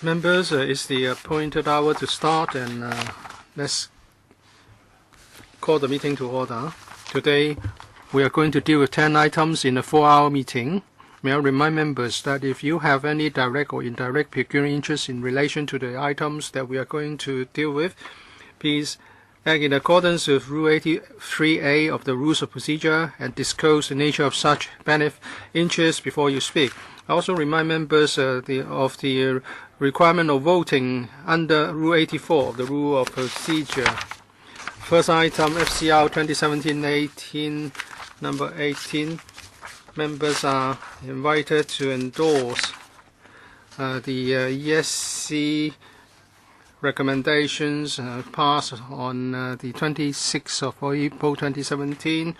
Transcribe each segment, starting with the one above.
Members, it's the appointed hour to start, and let's call the meeting to order. Today, we are going to deal with 10 items in a 4-hour meeting. May I remind members that if you have any direct or indirect pecuniary interest in relation to the items that we are going to deal with, please act in accordance with Rule 83A of the Rules of Procedure and disclose the nature of such benefit interest before you speak. I also remind members of the requirement of voting under Rule 84 of the Rule of Procedure. First item, FCR 2017-18, number 18. Members are invited to endorse the ESC recommendations passed on the 26th of April 2017.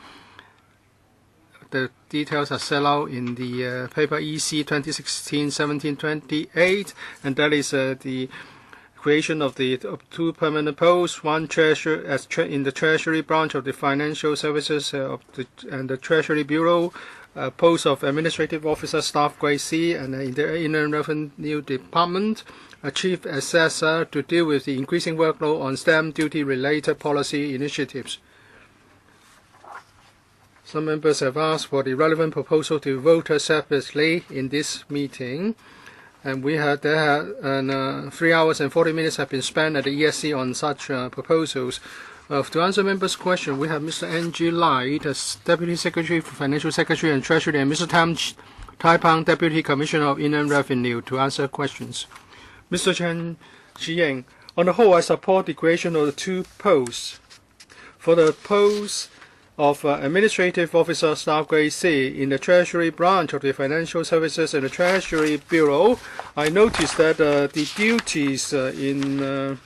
The details are set out in the paper EC 2016-17-28, and that is the creation of the two permanent posts, one in the Treasury branch of the Financial Services and the Treasury Bureau, post of Administrative Officer Staff Grade C, and in the Inland Revenue Department, a Chief Assessor to deal with the increasing workload on stamp duty-related policy initiatives. Some members have asked for the relevant proposal to be voted separately in this meeting, and 3 hours and 40 minutes have been spent at the ESC on such proposals. To answer members' question, we have Mr. N.G. Light as Deputy Secretary for Financial Secretary and Treasury, and Mr. Tam Taipang, Deputy Commissioner of Inland Revenue, to answer questions. Mr. Chen Chiying, on the whole, I support the creation of the two posts. For the post of Administrative Officer Staff Grade C in the Treasury branch of the Financial Services and the Treasury Bureau, I noticed that the duties in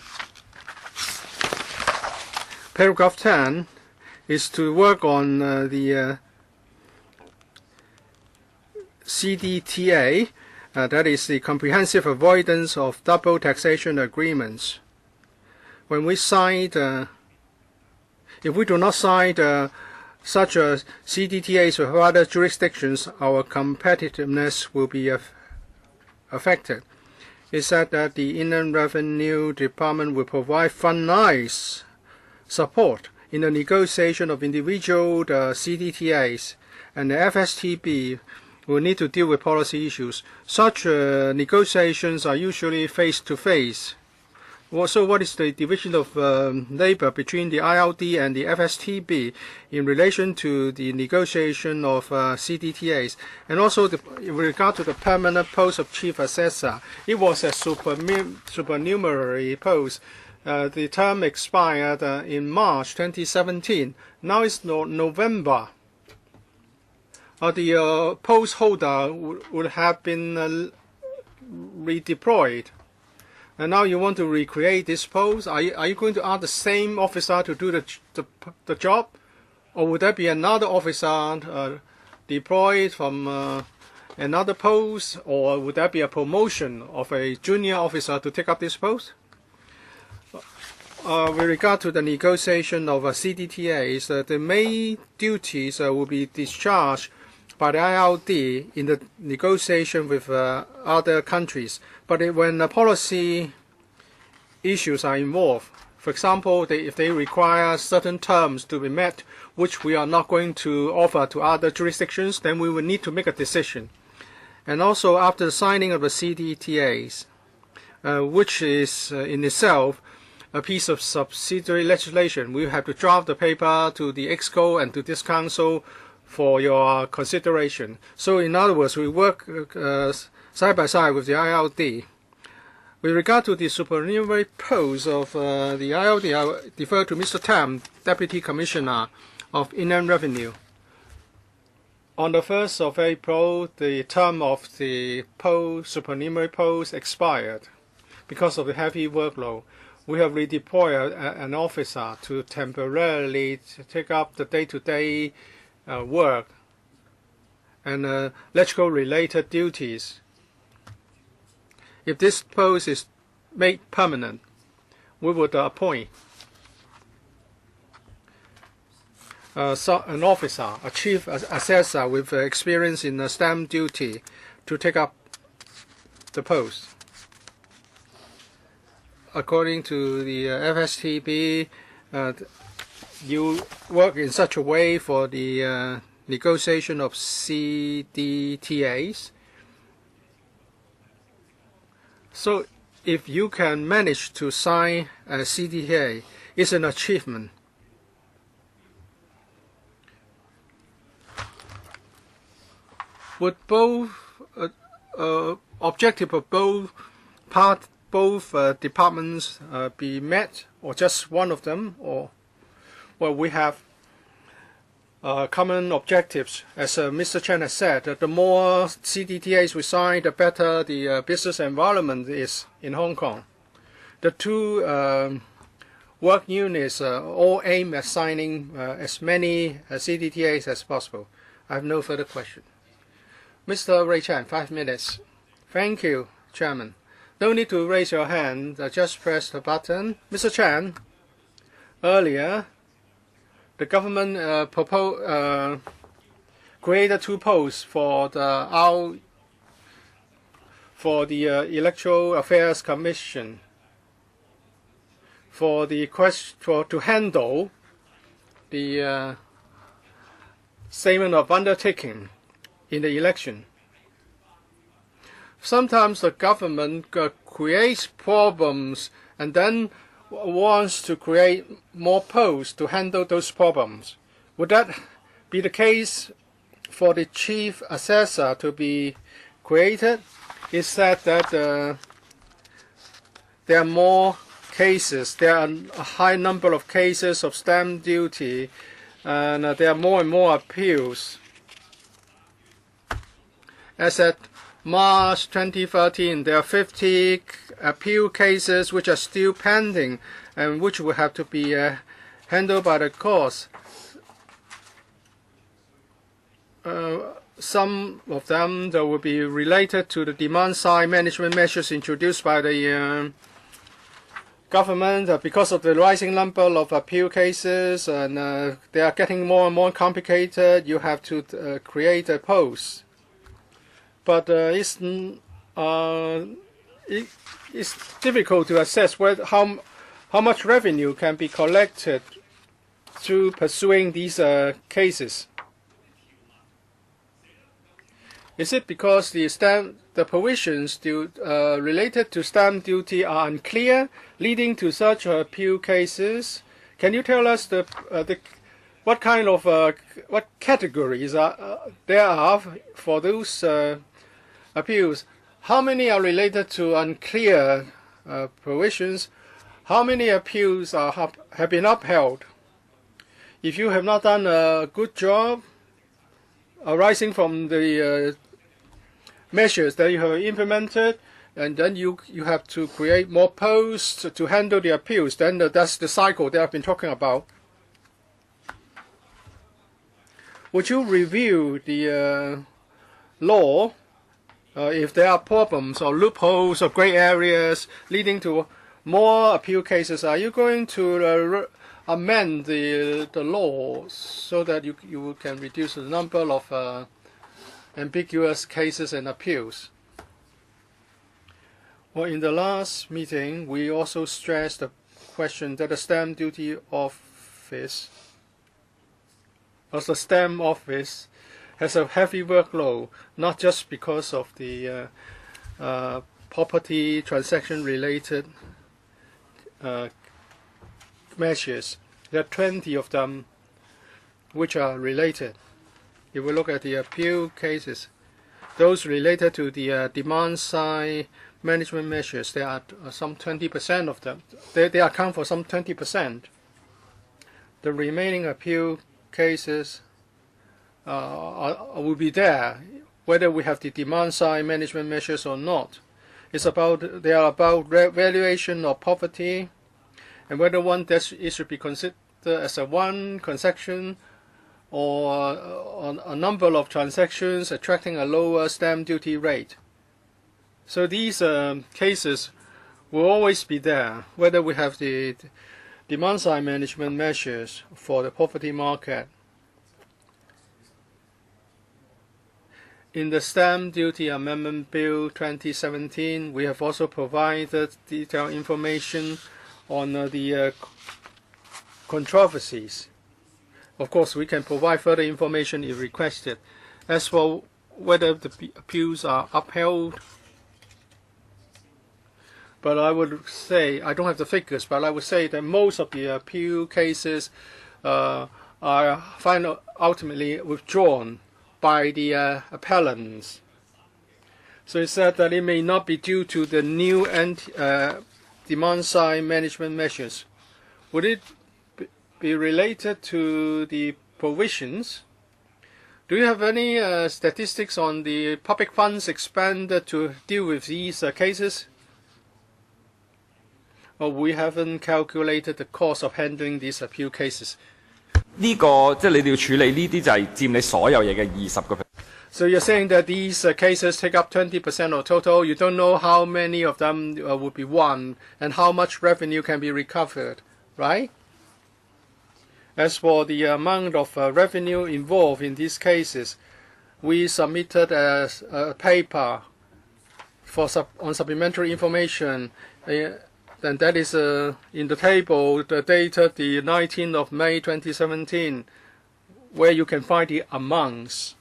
paragraph 10 is to work on the CDTA, that is the Comprehensive Avoidance of Double Taxation Agreements. When we signed, if we do not sign such CDTAs with other jurisdictions, our competitiveness will be affected. It said that the Inland Revenue Department will provide frontline support in the negotiation of individual CDTAs, and the FSTB will need to deal with policy issues. Such negotiations are usually face-to-face. So what is the division of labor between the ILD and the FSTB in relation to the negotiation of CDTAs? And also in regard to the permanent post of Chief Assessor, it was a supernumerary post. The term expired in March 2017. Now it's November. The post holder would have been redeployed. And now you want to recreate this post? Are you going to ask the same officer to do the job? Or would there be another officer deployed from another post? Or would there be a promotion of a junior officer to take up this post? With regard to the negotiation of CDTAs, the main duties will be discharged by the ILD in the negotiation with other countries. But when policy issues are involved, for example, if they require certain terms to be met, which we are not going to offer to other jurisdictions, then we will need to make a decision. And also after the signing of the CDTAs, which is in itself a piece of subsidiary legislation, we have to draft the paper to the EXCO and to this council for your consideration. So in other words, we work side by side with the ILD. With regard to the supernumerary post of the ILD, I defer to Mr. Tam, Deputy Commissioner of Inland Revenue. On the 1st of April, the term of the supernumerary post expired because of the heavy workload. We have redeployed an officer to temporarily take up the day-to-day work and electrical related duties. If this post is made permanent, we would appoint an officer, a chief assessor with experience in stamp duty to take up the post. according to the FSTB, you work in such a way for the negotiation of CDTAs. So if you can manage to sign a CDTA, it's an achievement. Would both objective of both departments be met, or just one of them? Or well, we have common objectives, as Mr. Chen has said. That the more CDTAs we sign, the better the business environment is in Hong Kong. The two work units all aim at signing as many CDTAs as possible. I have no further question. Mr. Ray Chan, 5 minutes. Thank you, Chairman. No need to raise your hand, just press the button. Mr. Chan, earlier, the government created 2 posts for the Electoral Affairs Commission to handle the statement of undertaking in the election. Sometimes the government creates problems and then wants to create more posts to handle those problems. Would that be the case for the chief assessor to be created? It said that there are more cases, there are a high number of cases of stamp duty, and there are more and more appeals. As at March 2013, there are 50 appeal cases which are still pending and which will have to be handled by the courts. Some of them that will be related to the demand-side management measures introduced by the government because of the rising number of appeal cases, and they are getting more and more complicated. You have to create a post. But it's difficult to assess how much revenue can be collected through pursuing these cases. Is it because the provisions related to stamp duty are unclear, leading to such appeal cases? Can you tell us what kind of what categories there are for those appeals? How many are related to unclear provisions? How many appeals have been upheld? If you have not done a good job arising from the measures that you have implemented, and then you have to create more posts to handle the appeals, then that's the cycle that I've been talking about. Would you review the law if there are problems or loopholes or gray areas leading to more appeal cases? Are you going to amend the law so that you can reduce the number of ambiguous cases and appeals? Well, in the last meeting, we also stressed the question that the stamp duty office, or the stamp office, has a heavy workload, not just because of the property transaction related measures. There are 20 of them which are related. If we look at the appeal cases, those related to the demand side management measures, there are some 20% of them. They account for some 20%. The remaining appeal cases will be there, whether we have the demand side management measures or not. They are about valuation of property, and whether it should be considered as a one transaction or a number of transactions attracting a lower stamp duty rate. So these cases will always be there, whether we have the demand side management measures for the property market. In the Stamp Duty Amendment Bill 2017, we have also provided detailed information on the controversies. Of course, we can provide further information if requested. As for whether the appeals are upheld, but I would say, I don't have the figures, but I would say that most of the appeal cases are ultimately withdrawn by the appellants. So it said that it may not be due to the new demand-side management measures. Would it be related to the provisions? Do you have any statistics on the public funds expended to deal with these cases? Or we haven't calculated the cost of handling these appeal cases. 呢個即係你哋要處理呢啲就係佔你所有嘢嘅20%。So you're saying that these cases take up 20% of total. You don't know how many of them would be won and how much revenue can be recovered, right? As for the amount of revenue involved in these cases, we submitted a paper on supplementary information, and that is in the table dated the 19th of May 2017, where you can find the amounts.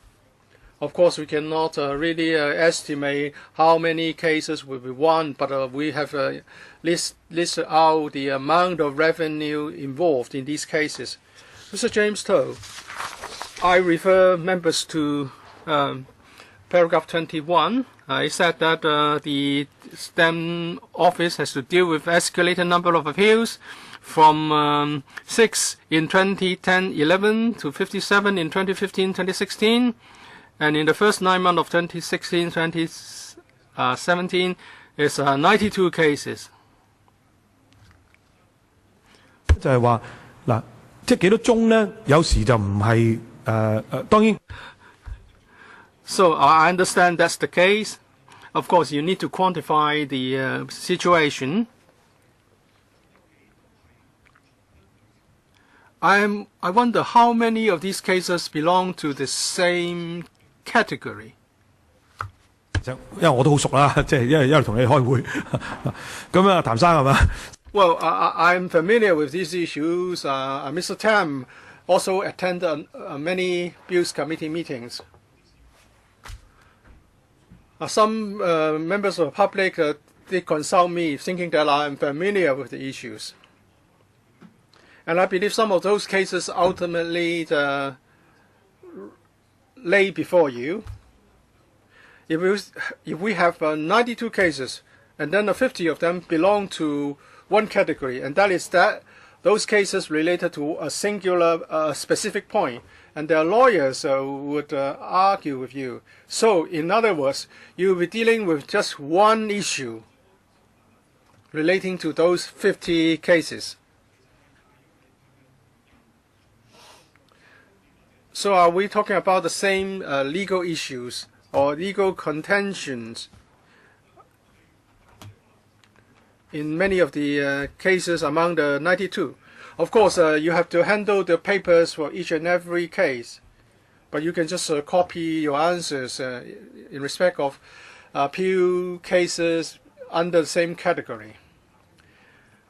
Of course, we cannot really estimate how many cases will be won, but we have listed out the amount of revenue involved in these cases. Mr. James Toh, I refer members to paragraph 21. I said that the Stamp Office has to deal with escalated number of appeals from 6 in 2010-11 to 57 in 2015-2016. And in the first 9 months of 2016-2017 is 92 cases. 就係話嗱，即係幾多宗咧？有時就唔係當然。So I understand that's the case. Of course, you need to quantify the situation. I wonder how many of these cases belong to the same category. 因為我都好熟啦，即係因為同你開會咁啊，譚生係嘛 ？Well, I'm familiar with these issues. Mr. Tam also attended many Bills Committee meetings. Some members of the public did consult me, thinking that I'm familiar with the issues. And I believe some of those cases ultimately lay before you. If we have 92 cases, and then 50 of them belong to one category, and that is that those cases related to a singular specific point, and their lawyers would argue with you. So, in other words, you'll be dealing with just one issue relating to those 50 cases. So are we talking about the same legal issues or legal contentions in many of the cases among the 92? Of course, you have to handle the papers for each and every case, but you can just copy your answers in respect of appeal cases under the same category.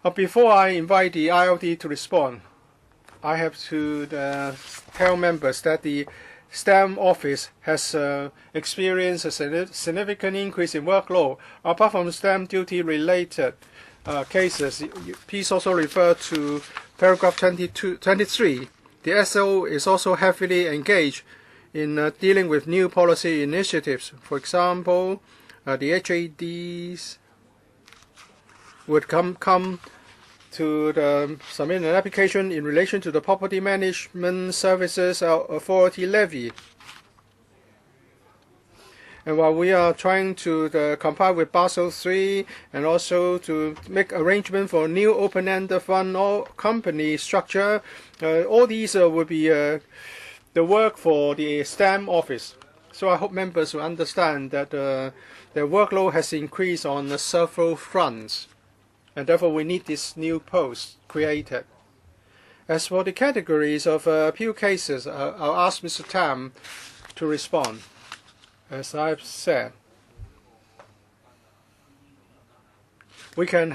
But before I invite the ILD to respond, I have to tell members that the Stamp Office has experienced a significant increase in workload. Apart from stamp duty-related cases, please also refer to paragraph 23. The SO is also heavily engaged in dealing with new policy initiatives. For example, the HADs would come to submit an application in relation to the Property Management Services Authority levy. And while we are trying to comply with Basel III and also to make arrangement for new open-ended fund or company structure, all these will be the work for the Stamp Office. So I hope members will understand that their workload has increased on several fronts, and therefore we need this new post created. As for the categories of appeal cases, I'll ask Mr. Tam to respond. as I've said, we can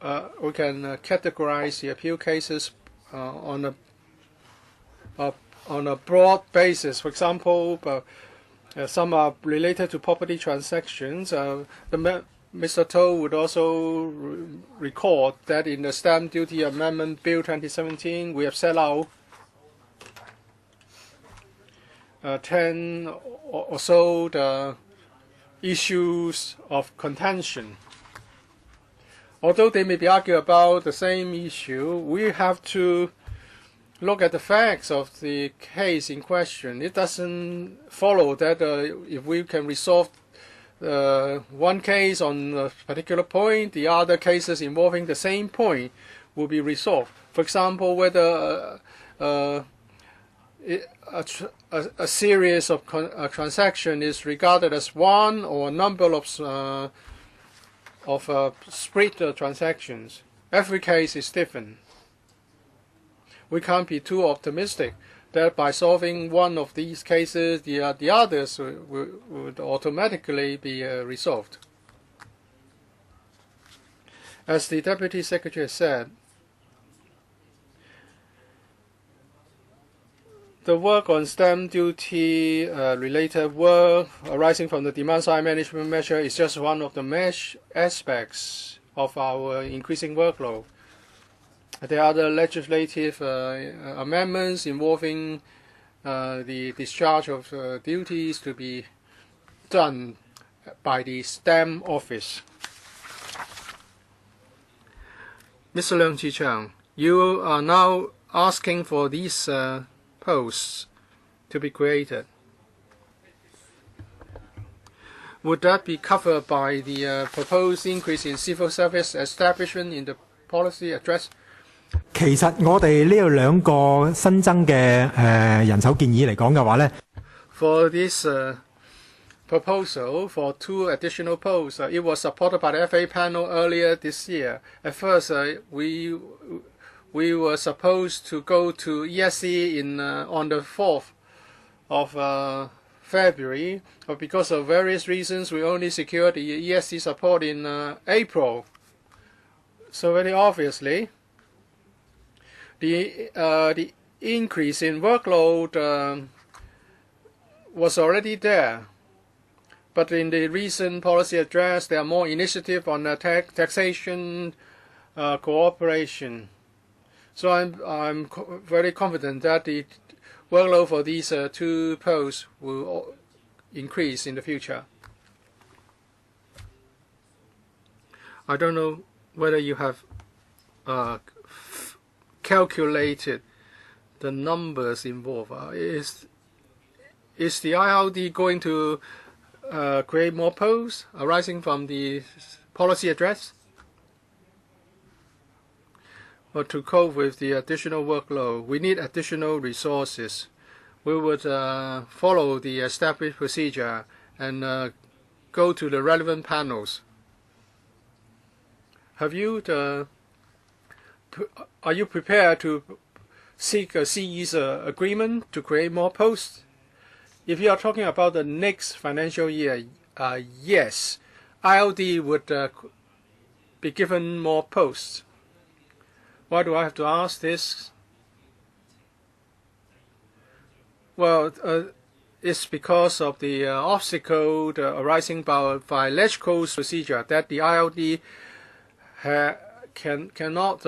categorize the appeal cases on a broad basis. For example, some are related to property transactions. Mr. Toh would also record that in the Stamp Duty Amendment Bill 2017, we have set out 10 or so the issues of contention. Although they may be argued about the same issue, we have to look at the facts of the case in question. It doesn't follow that if we can resolve one case on a particular point, the other cases involving the same point will be resolved. For example, whether a series of transaction is regarded as one or a number of split transactions. Every case is different. We can't be too optimistic that by solving one of these cases, the others would automatically be resolved. As the Deputy Secretary said, the work on stamp duty related work arising from the demand-side management measure is just one of the aspects of our increasing workload. There are other legislative amendments involving the discharge of duties to be done by the Stamp Office. Mr. Leung Chi-Chang, you are now asking for these posts to be created. Would that be covered by the proposed increase in civil service establishment in the policy address? 其實我哋呢兩個新增嘅人手建議嚟講嘅話咧 ，For this proposal for 2 additional posts, it was supported by the FA panel earlier this year. At first, we were supposed to go to ESC on the 4th of February, but because of various reasons, we only secured the ESC support in April. So very obviously, the increase in workload was already there, but in the recent policy address, there are more initiative on taxation cooperation. So I'm very confident that the workload for these 2 posts will increase in the future. I don't know whether you have calculated the numbers involved. Is the IRD going to create more posts arising from the policy address? Or to cope with the additional workload, we need additional resources. We would follow the established procedure and go to the relevant panels. Are you prepared to seek a CE's agreement to create more posts? If you are talking about the next financial year, yes, ILD would be given more posts. Why do I have to ask this? Well, it's because of the obstacle arising by electrical procedure that the ILD cannot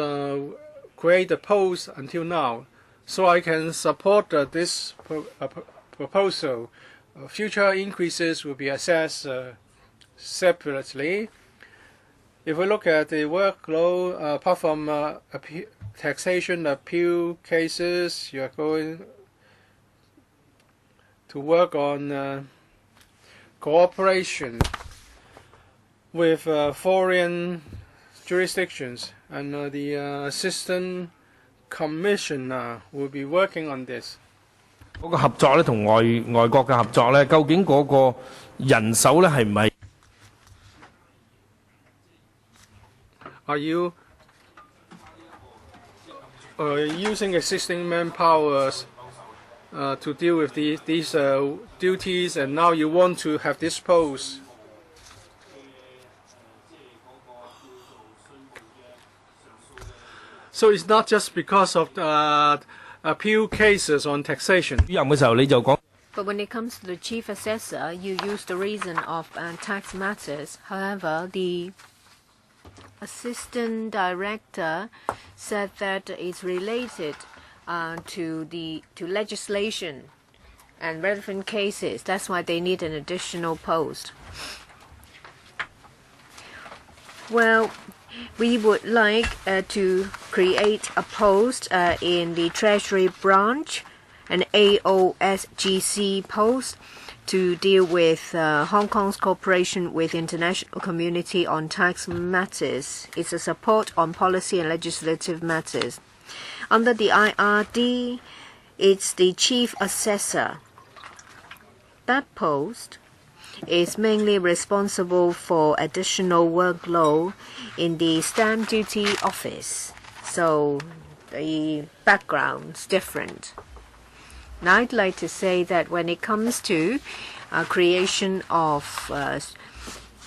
create the post until now. So I can support this proposal. Future increases will be assessed separately. If we look at the workload, apart from taxation appeal cases, you are going to work on cooperation with foreign jurisdictions, and the Assistant Commissioner will be working on this. 嗰個合作咧，同外國嘅合作咧，究竟嗰個人手咧係唔係？ Are you using existing manpowers to deal with these duties, and now you want to have this post. So it's not just because of appeal cases on taxation. 主任嘅時候你就講。 But when it comes to the chief assessor, you use the reason of tax matters. However, the assistant director said that it's related to legislation and relevant cases. That's why they need an additional post. Well, we would like to create a post in the Treasury branch, an AOSGC post, to deal with Hong Kong's cooperation with international community on tax matters. It's a support on policy and legislative matters. Under the IRD, it's the chief assessor. That post is mainly responsible for additional workload in the stamp duty office. So the background's different. Now I'd like to say that when it comes to creation of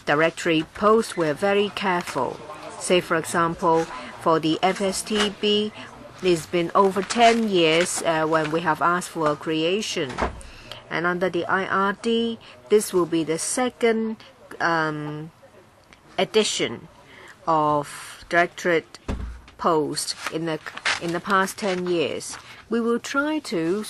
directory posts, we're very careful. Say, for example, for the FSTB, it's been over 10 years when we have asked for a creation. And under the IRD, this will be the second edition of directorate post in the past 10 years. We will try to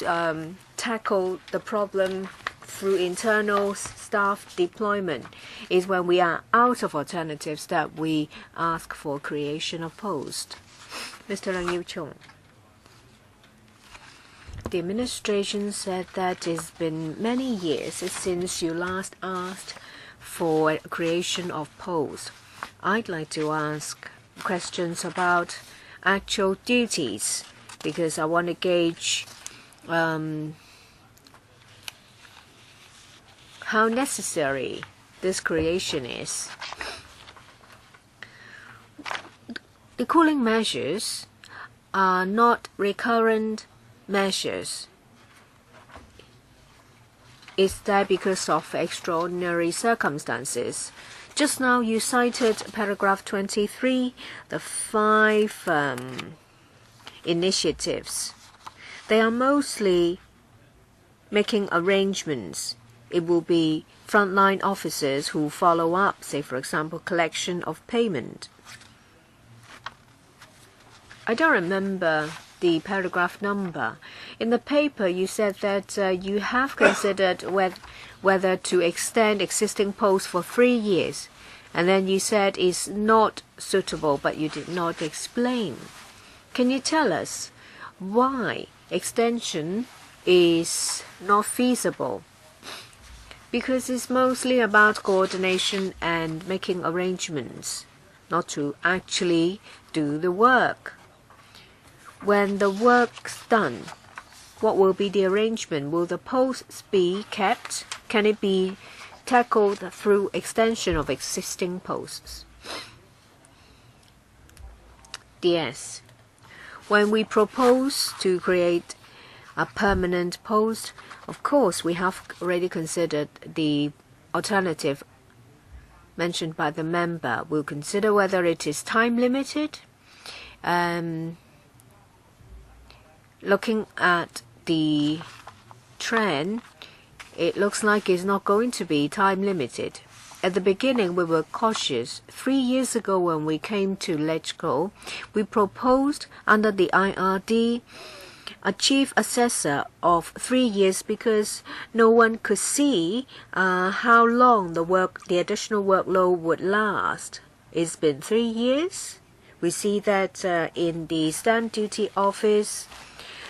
tackle the problem through internal staff deployment. Is when we are out of alternatives that we ask for creation of post. Mr. Leung Yiu-chung. The administration said that it's been many years since you last asked for creation of post. I'd like to ask questions about actual duties, because I want to gauge how necessary this creation is. The cooling measures are not recurrent measures. Is that because of extraordinary circumstances? Just now you cited paragraph 23, the 5 initiatives. They are mostly making arrangements. It will be frontline officers who follow up, say for example, collection of payment. I don't remember the paragraph number. In the paper you said that you have considered whether to extend existing posts for 3 years, and then you said it's not suitable, but you did not explain. Can you tell us why extension is not feasible? Because it's mostly about coordination and making arrangements, not to actually do the work. When the work's done, what will be the arrangement? Will the posts be kept? Can it be tackled through extension of existing posts? Yes. When we propose to create a permanent post, of course we have already considered the alternative mentioned by the member. We'll consider whether it is time limited. Looking at the trend, it looks like it's not going to be time limited. At the beginning, we were cautious. 3 years ago, when we came to LegCo, we proposed under the IRD a chief assessor of 3 years because no one could see how long the additional workload would last. It's been 3 years. We see that in the stamp duty office,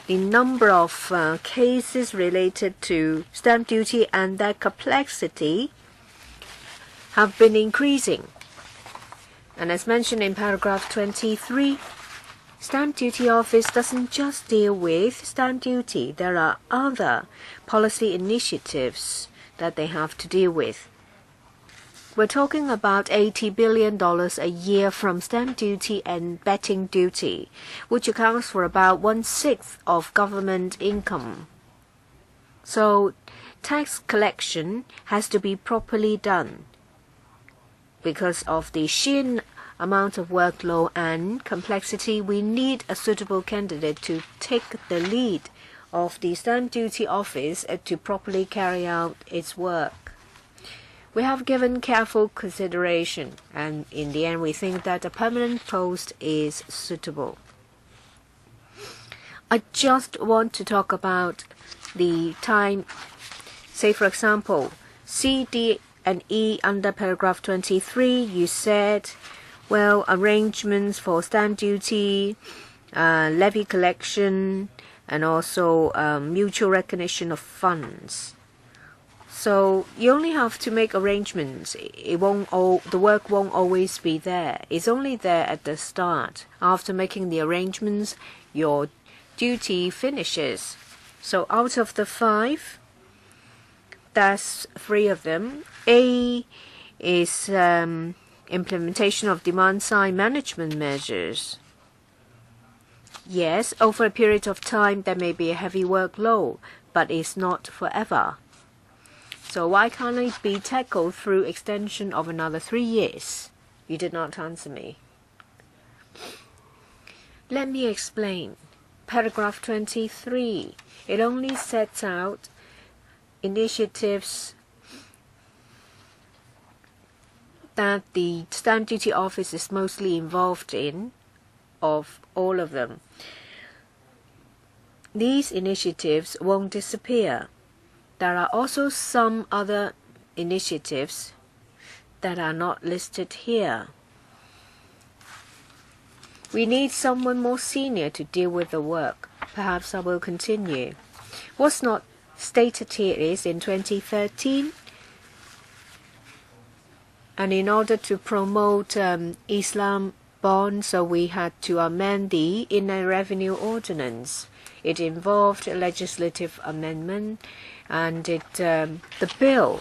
the number of cases related to stamp duty and their complexity have been increasing. And as mentioned in paragraph 23, stamp duty office doesn't just deal with stamp duty. There are other policy initiatives that they have to deal with. We're talking about $80 billion a year from stamp duty and betting duty, which accounts for about 1/6 of government income. So tax collection has to be properly done. Because of the sheer amount of workload and complexity, we need a suitable candidate to take the lead of the Stamp Duty Office to properly carry out its work. We have given careful consideration, and in the end we think that a permanent post is suitable. I just want to talk about the time. Say for example, C, D and E under paragraph 23, you said, well, arrangements for stamp duty, levy collection, and also mutual recognition of funds. So you only have to make arrangements. The work won't always be there. It's only there at the start. After making the arrangements, your duty finishes. So out of the 5, that's 3 of them. A is implementation of demand-side management measures. Yes, over a period of time there may be a heavy workload, but it's not forever. So why can't it be tackled through extension of another 3 years? You did not answer me. Let me explain. Paragraph 23. It only sets out initiatives that the Stamp Duty Office is mostly involved in, of all of them. These initiatives won't disappear. There are also some other initiatives that are not listed here. We need someone more senior to deal with the work. Perhaps I will continue. What's not stated here is in 2013, and in order to promote Islam bonds, so we had to amend the Inland Revenue Ordinance. It involved a legislative amendment, and the bill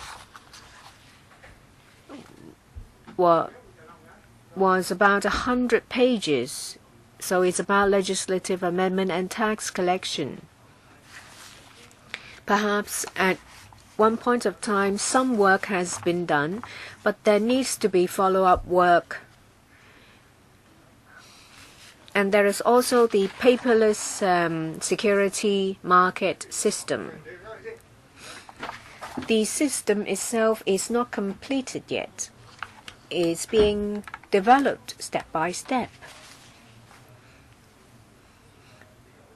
was about 100 pages. So it's about legislative amendment and tax collection. Perhaps at one point of time some work has been done, but there needs to be follow-up work. And there is also the paperless security market system. The system itself is not completed yet. It's being developed step by step.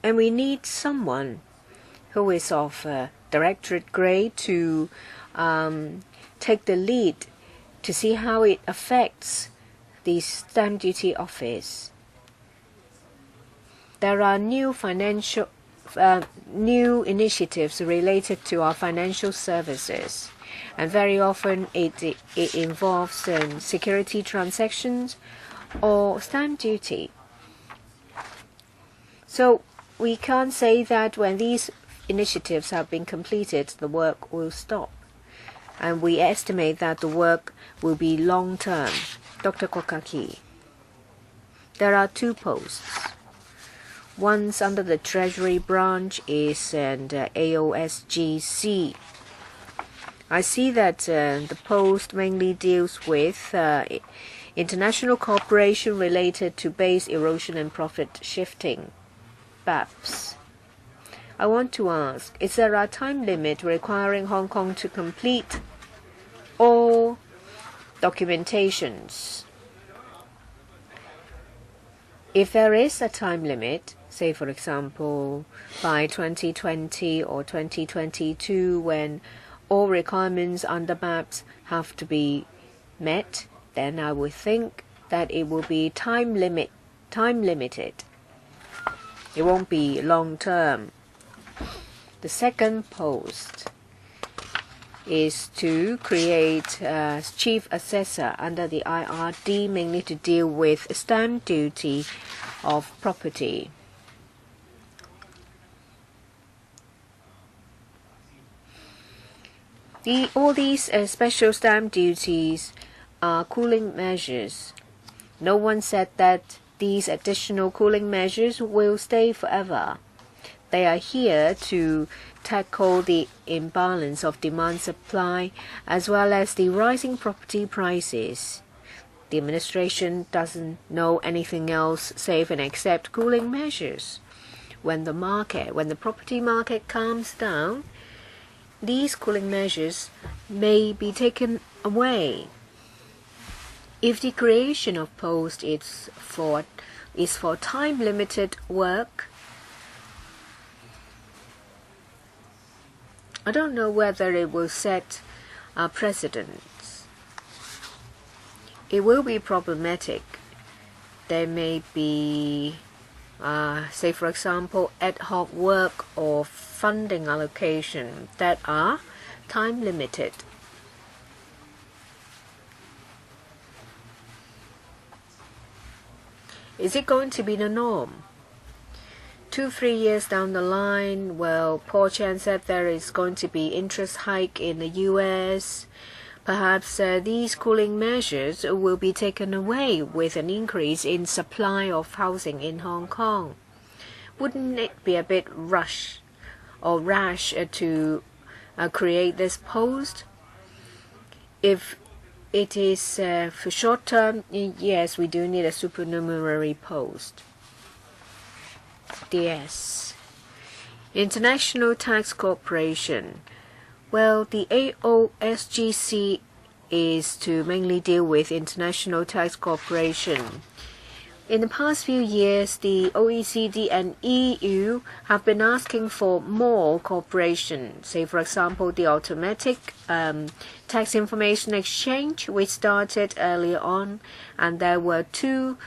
And we need someone who is of directorate grade to take the lead to see how it affects the Stamp Duty Office. There are new initiatives related to our financial services, and very often it involves security transactions or stamp duty. So we can't say that when these initiatives have been completed, the work will stop. And we estimate that the work will be long-term. Dr. Kokaki. There are 2 posts. One's under the Treasury branch is AOSGC. I see that the post mainly deals with international cooperation related to base erosion and profit shifting, BAPS. I want to ask, is there a time limit requiring Hong Kong to complete all documentations? If there is a time limit, say for example by 2020 or 2022, when all requirements under BAPS have to be met, then I would think that it will be time limited. It won't be long term. The second post is to create a chief assessor under the IRD, mainly to deal with stamp duty of property. All these special stamp duties are cooling measures. No one said that these additional cooling measures will stay forever. They are here to tackle the imbalance of demand-supply as well as the rising property prices. The administration doesn't know anything else save and except cooling measures. When the property market calms down, these cooling measures may be taken away. If the creation of post is for time-limited work, I don't know whether it will set precedents. It will be problematic. There may be, say for example, ad hoc work or funding allocation that are time-limited. Is it going to be the norm? 2-3 years down the line, well, Paul Chan said there is going to be interest hike in the US. Perhaps these cooling measures will be taken away with an increase in supply of housing in Hong Kong. Wouldn't it be a bit rash to create this post? If it is for short term, yes, we do need a supernumerary post. DS. International Tax Corporation. Well, the AOSGC is to mainly deal with international tax cooperation. In the past few years, the OECD and EU have been asking for more cooperation. Say, for example, the automatic tax information exchange, which started earlier on, and there were two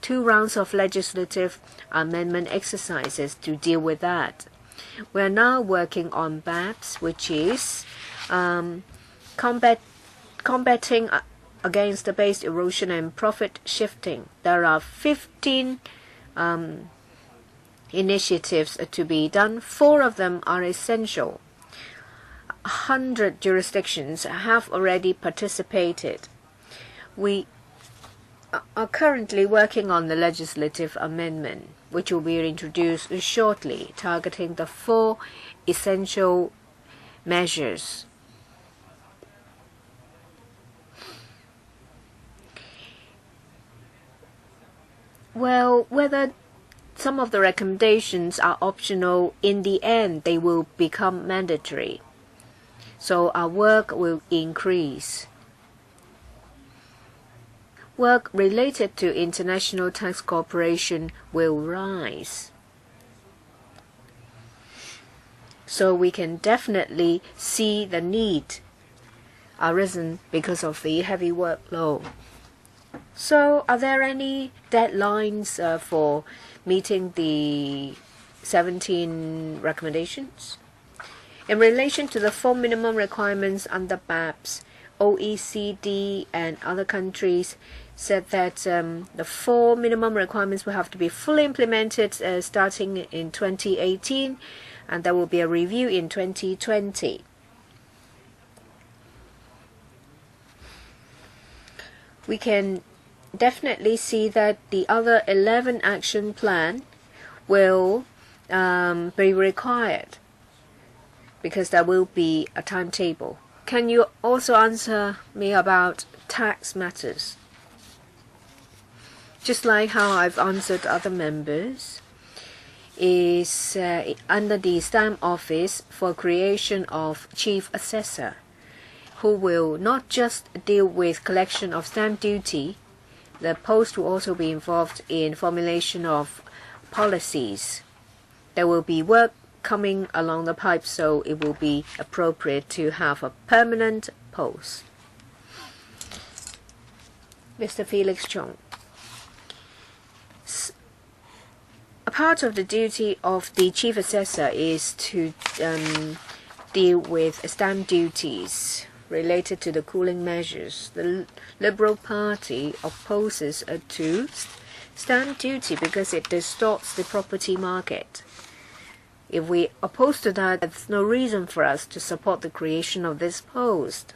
rounds of legislative amendment exercises to deal with that. We are now working on BAPS, which is combating against the base erosion and profit shifting. There are 15 initiatives to be done. 4 of them are essential. 100 jurisdictions have already participated. We are currently working on the legislative amendment, which will be introduced shortly, targeting the 4 essential measures. Well, whether some of the recommendations are optional, in the end they will become mandatory. So our work will increase. Work related to international tax cooperation will rise. So we can definitely see the need arisen because of the heavy workload. So, are there any deadlines for meeting the 17 recommendations? In relation to the 4 minimum requirements under BAPS, OECD and other countries said that the 4 minimum requirements will have to be fully implemented starting in 2018, and there will be a review in 2020. We can definitely see that the other 11 action plan will be required because there will be a timetable. Can you also answer me about tax matters? Just like how I've answered other members, is under the Stamp Office for creation of Chief Assessor, who will not just deal with collection of stamp duty. The post will also be involved in formulation of policies. There will be work coming along the pipe, so it will be appropriate to have a permanent post. Mr. Felix Chong. A part of the duty of the Chief Assessor is to deal with stamp duties related to the cooling measures. The Liberal Party opposes to stamp duty because it distorts the property market. If we oppose to that, there's no reason for us to support the creation of this post.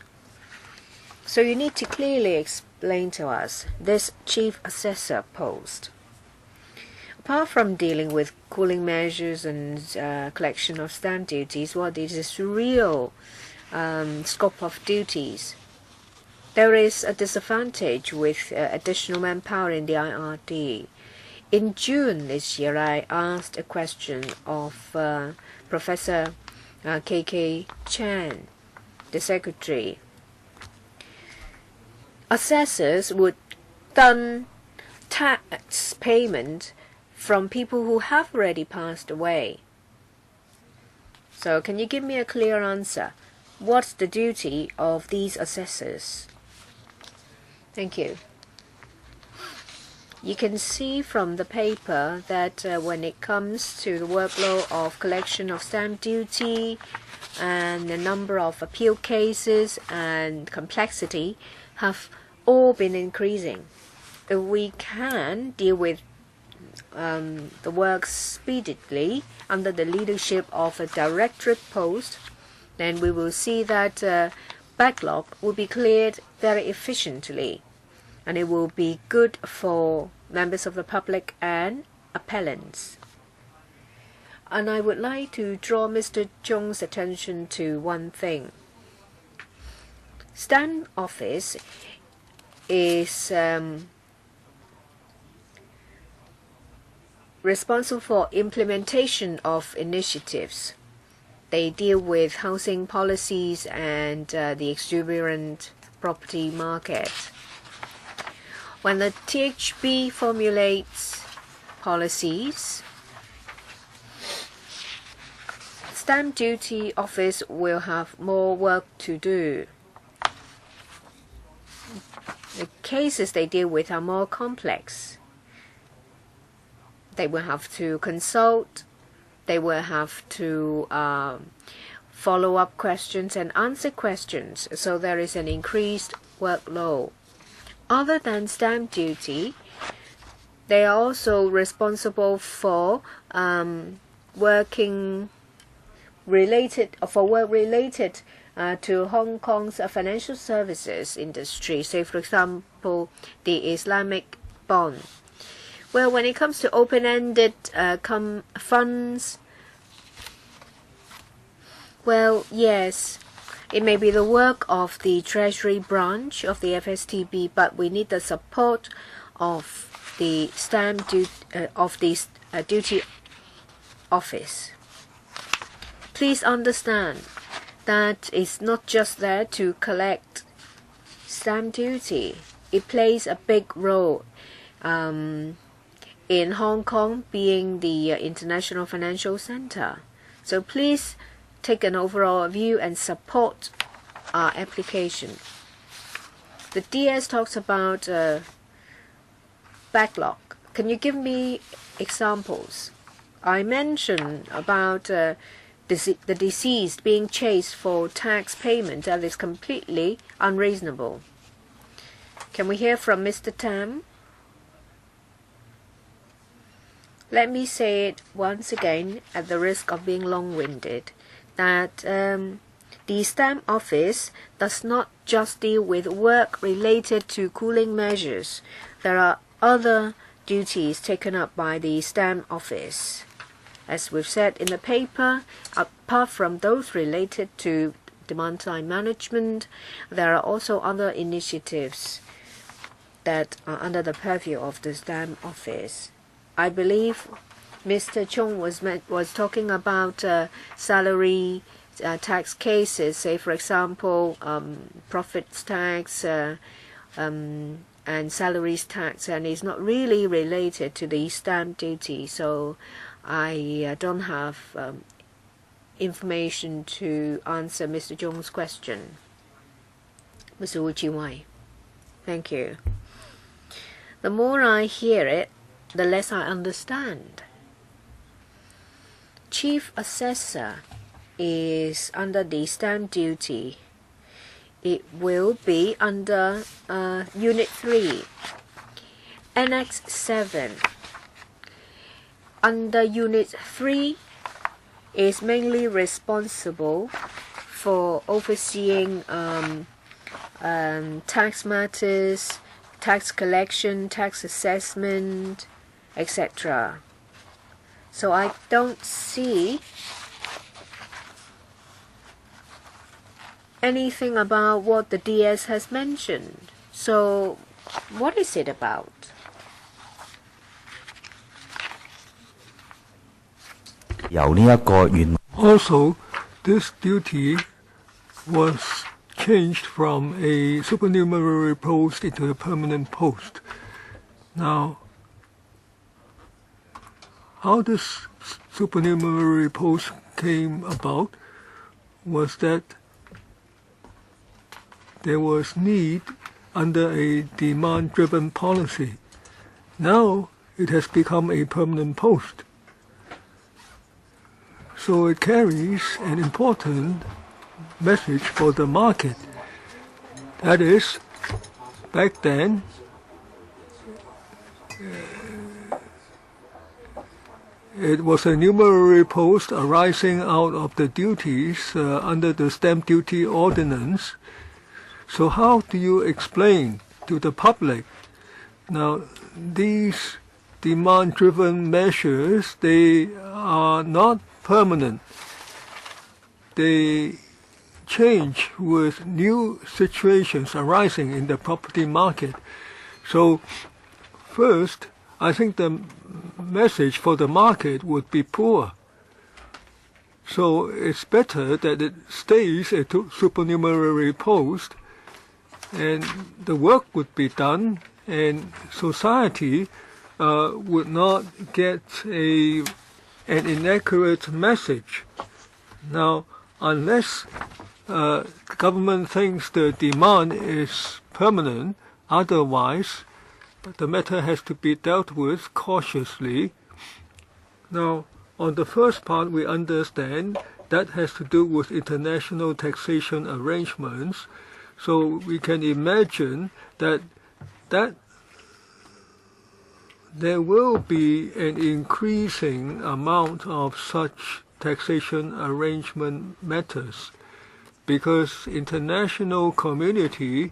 So you need to clearly explain to us this Chief Assessor post. Apart from dealing with cooling measures and collection of stamp duties, what is this real scope of duties? There is a disadvantage with additional manpower in the IRD. In June this year, I asked a question of Professor K.K. Chan, the secretary. Assessors would done tax payment from people who have already passed away. So can you give me a clear answer? What's the duty of these assessors? Thank you. You can see from the paper that when it comes to the workload of collection of stamp duty and the number of appeal cases and complexity have all been increasing. If we can deal with the work speedily under the leadership of a directorate post, then we will see that backlog will be cleared very efficiently, and it will be good for members of the public and appellants. And I would like to draw Mr. Chung's attention to one thing. Stamp Office is responsible for implementation of initiatives. They deal with housing policies and the exuberant property market. When the THB formulates policies, Stamp Duty Office will have more work to do. The cases they deal with are more complex. They will have to consult, they will have to follow up questions and answer questions, so there is an increased workload. Other than stamp duty, they are also responsible for work related to Hong Kong's financial services industry, say for example the Islamic bond. Well, when it comes to open-ended funds, well, yes, it may be the work of the Treasury branch of the FSTB, but we need the support of the duty office. Please understand that it's not just there to collect stamp duty. It plays a big role in Hong Kong being the international financial center. So please take an overall view and support our application. The DS talks about backlog. Can you give me examples? I mentioned about the deceased being chased for tax payment. That is completely unreasonable. Can we hear from Mr. Tam? Let me say it once again, at the risk of being long-winded, that the Stamp Office does not just deal with work related to cooling measures. There are other duties taken up by the Stamp Office. As we've said in the paper, apart from those related to demand-side management, there are also other initiatives that are under the purview of the Stamp Office. I believe Mr. Chung was talking about salary tax cases, say for example profits tax and salaries tax, and it's not really related to the stamp duty, so I don't have information to answer Mr. Chung's question. Mr. Wu Chi-wai. Thank you. The more I hear it, the less I understand. Chief Assessor is under the stamp duty. It will be under Unit 3, Annex 7. Under Unit 3 is mainly responsible for overseeing tax matters, tax collection, tax assessment, etc. So I don't see anything about what the DS has mentioned. So what is it about? Also, this duty was changed from a supernumerary post into a permanent post. Now, how this supernumerary post came about was that there was need under a demand-driven policy. Now it has become a permanent post. So it carries an important message for the market. That is, back then, it was a numerary post arising out of the duties under the stamp duty ordinance. So how do you explain to the public? Now, these demand-driven measures, they are not permanent. They change with new situations arising in the property market. So first, I think the message for the market would be poor. So it's better that it stays a supernumerary post and the work would be done and society would not get an inaccurate message. Now, unless the government thinks the demand is permanent, otherwise the matter has to be dealt with cautiously. Now, on the first part, we understand that has to do with international taxation arrangements. So we can imagine that there will be an increasing amount of such taxation arrangement matters because international community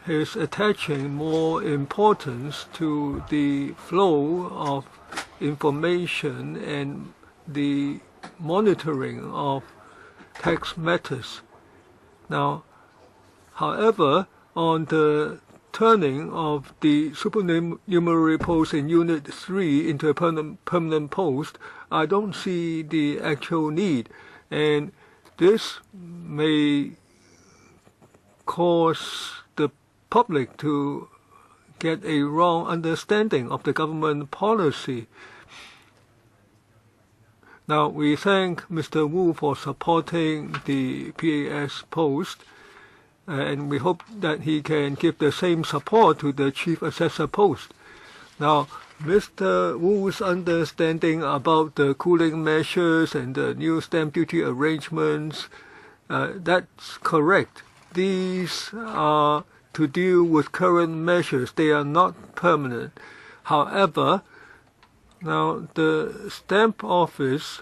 is attaching more importance to the flow of information and the monitoring of tax matters. Now, however, on the turning of the supernumerary post in Unit 3 into a permanent post, I don't see the actual need, and this may cause the public to get a wrong understanding of the government policy. Now, we thank Mr. Wu for supporting the PAS post, and we hope that he can give the same support to the Chief Assessor post. Now, Mr. Wu's understanding about the cooling measures and the new stamp duty arrangements, that's correct. These are to deal with current measures. They are not permanent. However, now the Stamp Office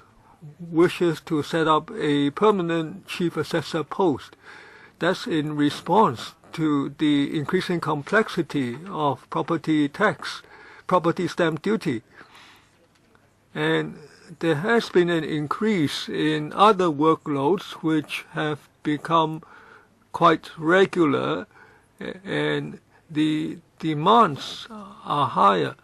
wishes to set up a permanent Chief Assessor post. That's in response to the increasing complexity of property tax, property stamp duty. And there has been an increase in other workloads which have become quite regular and the demands are higher.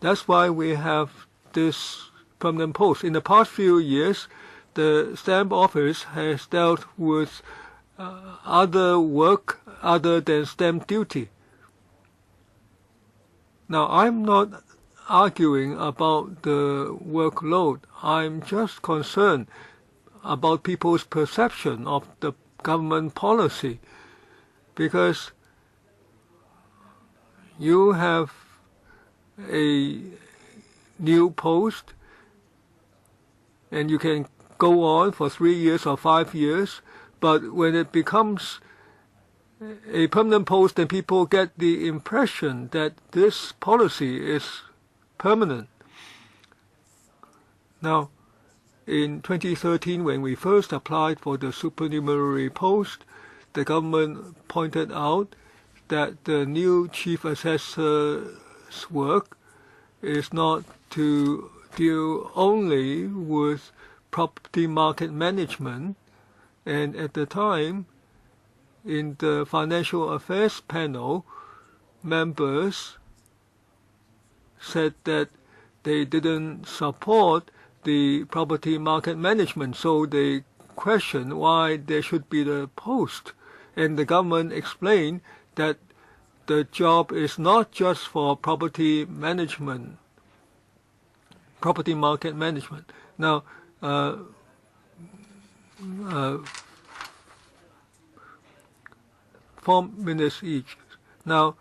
That's why we have this permanent post. In the past few years, the Stamp Office has dealt with other work other than stamp duty. Now, I'm not arguing about the workload. I'm just concerned about people's perception of the government policy, because you have a new post and you can go on for 3 years or 5 years, but when it becomes a permanent post, then people get the impression that this policy is permanent. Now, in 2013, when we first applied for the supernumerary post, the government pointed out that the new Chief Assessor's work is not to deal only with property market management. And at the time, in the Financial Affairs panel, members said that they didn't support the property market management, so they questioned why there should be the post. And the government explained that the job is not just for property management, property market management. Now, 4 minutes each. Now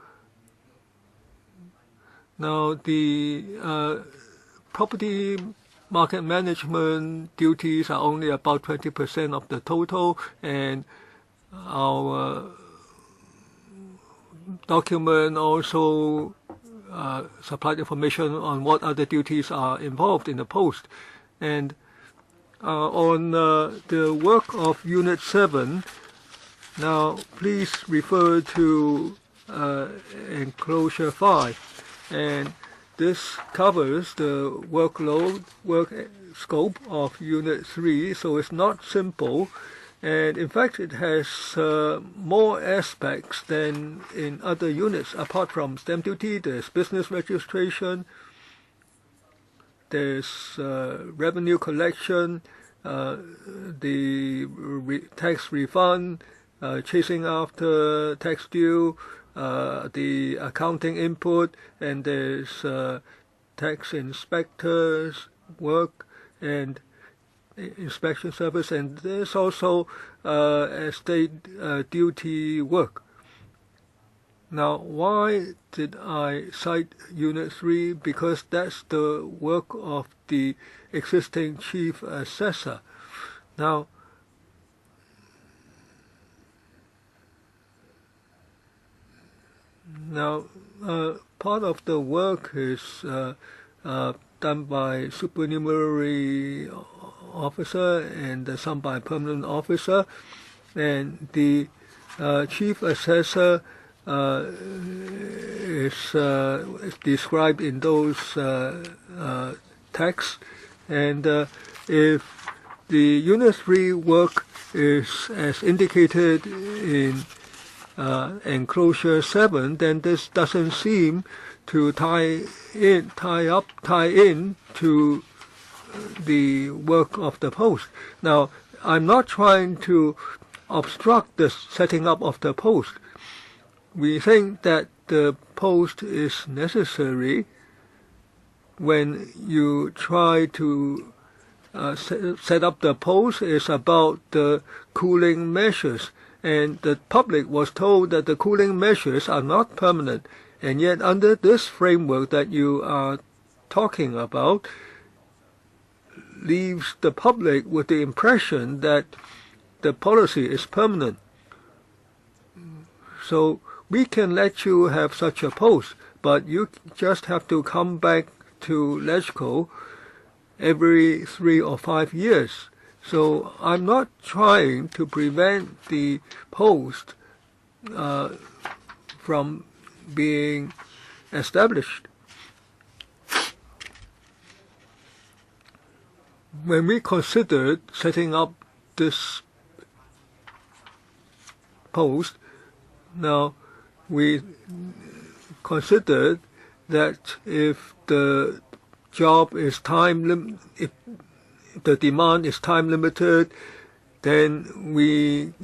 the property market management duties are only about 20% of the total, and our document also supplied information on what other duties are involved in the post. And on the work of Unit 7, now please refer to enclosure 5, and this covers the work scope of Unit 3, so it's not simple, and in fact it has more aspects than in other units. Apart from stamp duty, there's business registration, there's revenue collection, the tax refund, chasing after tax due, the accounting input, and there's tax inspectors work and inspection service, and there's also estate duty work. Now, why did I cite Unit 3? Because that's the work of the existing chief assessor. Now, part of the work is done by supernumerary officer and some by permanent officer, and the chief assessor is described in those texts, and if the Unit 3 work is as indicated in enclosure 7, then this doesn't seem to tie in to the work of the post. Now, I'm not trying to obstruct the setting up of the post. We think that the post is necessary when you try to set up the post. Is about the cooling measures, and the public was told that the cooling measures are not permanent, and yet under this framework that you are talking about leaves the public with the impression that the policy is permanent. So we can let you have such a post, but you just have to come back to LegCo every 3 or 5 years. So I'm not trying to prevent the post from being established. When we considered setting up this post, now we considered that if the job is if the demand is time limited, then we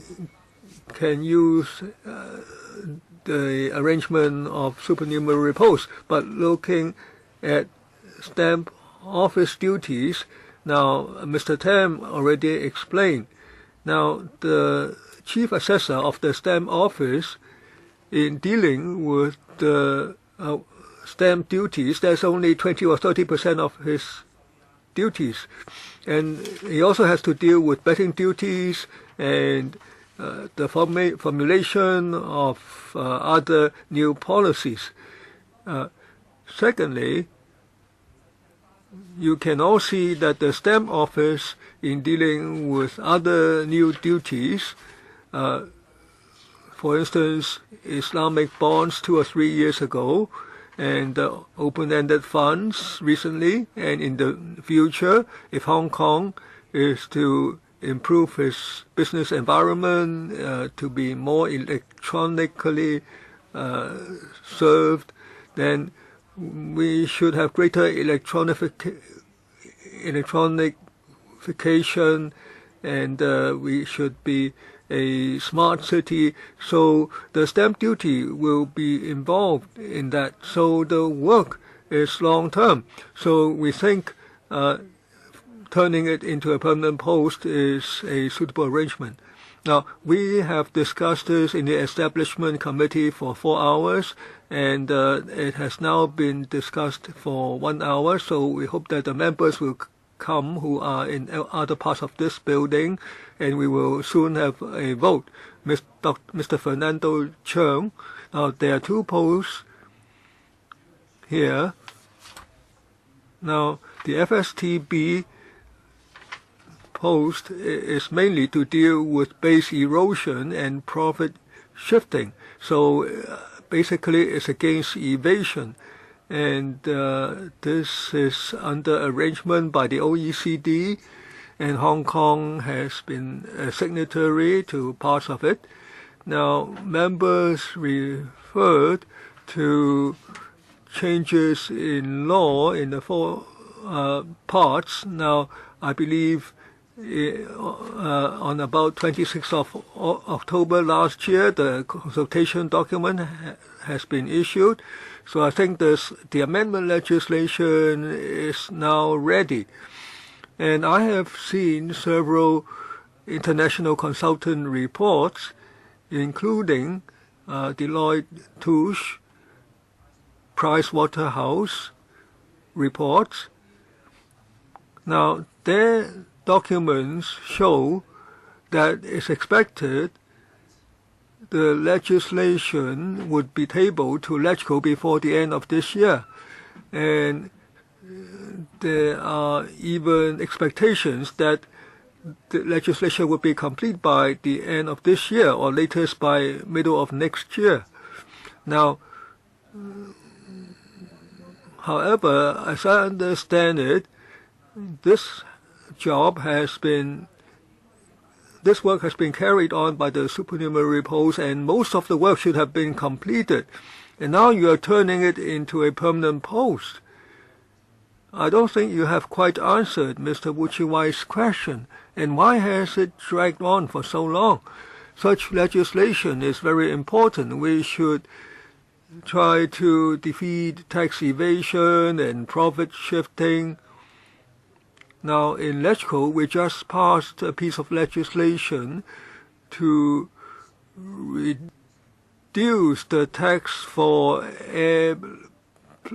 can use the arrangement of supernumerary posts. But looking at stamp office duties, now Mr. Tam already explained. Now the chief assessor of the stamp office, in dealing with the stamp duties, there's only 20 or 30% of his duties, and he also has to deal with betting duties and the formulation of other new policies. Secondly, you can all see that the stamp office, in dealing with other new duties, for instance, Islamic bonds 2 or 3 years ago, and open-ended funds recently, and in the future, if Hong Kong is to improve its business environment, to be more electronically served, then we should have greater electronification, and we should be a smart city. So the stamp duty will be involved in that. So the work is long term. So we think turning it into a permanent post is a suitable arrangement. Now, we have discussed this in the Establishment Committee for 4 hours, and it has now been discussed for 1 hour, so we hope that the members will come who are in other parts of this building, and we will soon have a vote. Mr. Fernando Cheung, now there are 2 posts here. Now, the FSTB post is mainly to deal with base erosion and profit shifting. So basically it's against evasion. And this is under arrangement by the OECD, and Hong Kong has been a signatory to parts of it. Now, members referred to changes in law in the 4 parts. Now, I believe on about 26th of October last year, the consultation document has been issued. So I think the amendment legislation is now ready. And I have seen several international consultant reports, including Deloitte Touche, Pricewaterhouse reports. Now, their documents show that it's expected the legislation would be tabled to LegCo before the end of this year. And there are even expectations that the legislation will be complete by the end of this year or latest by middle of next year. Now, however, as I understand it, this work has been carried on by the supernumerary post, and most of the work should have been completed. And now you are turning it into a permanent post. I don't think you have quite answered Mr. Wuchiwai's question. And why has it dragged on for so long? Such legislation is very important. We should try to defeat tax evasion and profit shifting. Now, in LegCo, we just passed a piece of legislation to reduce the tax for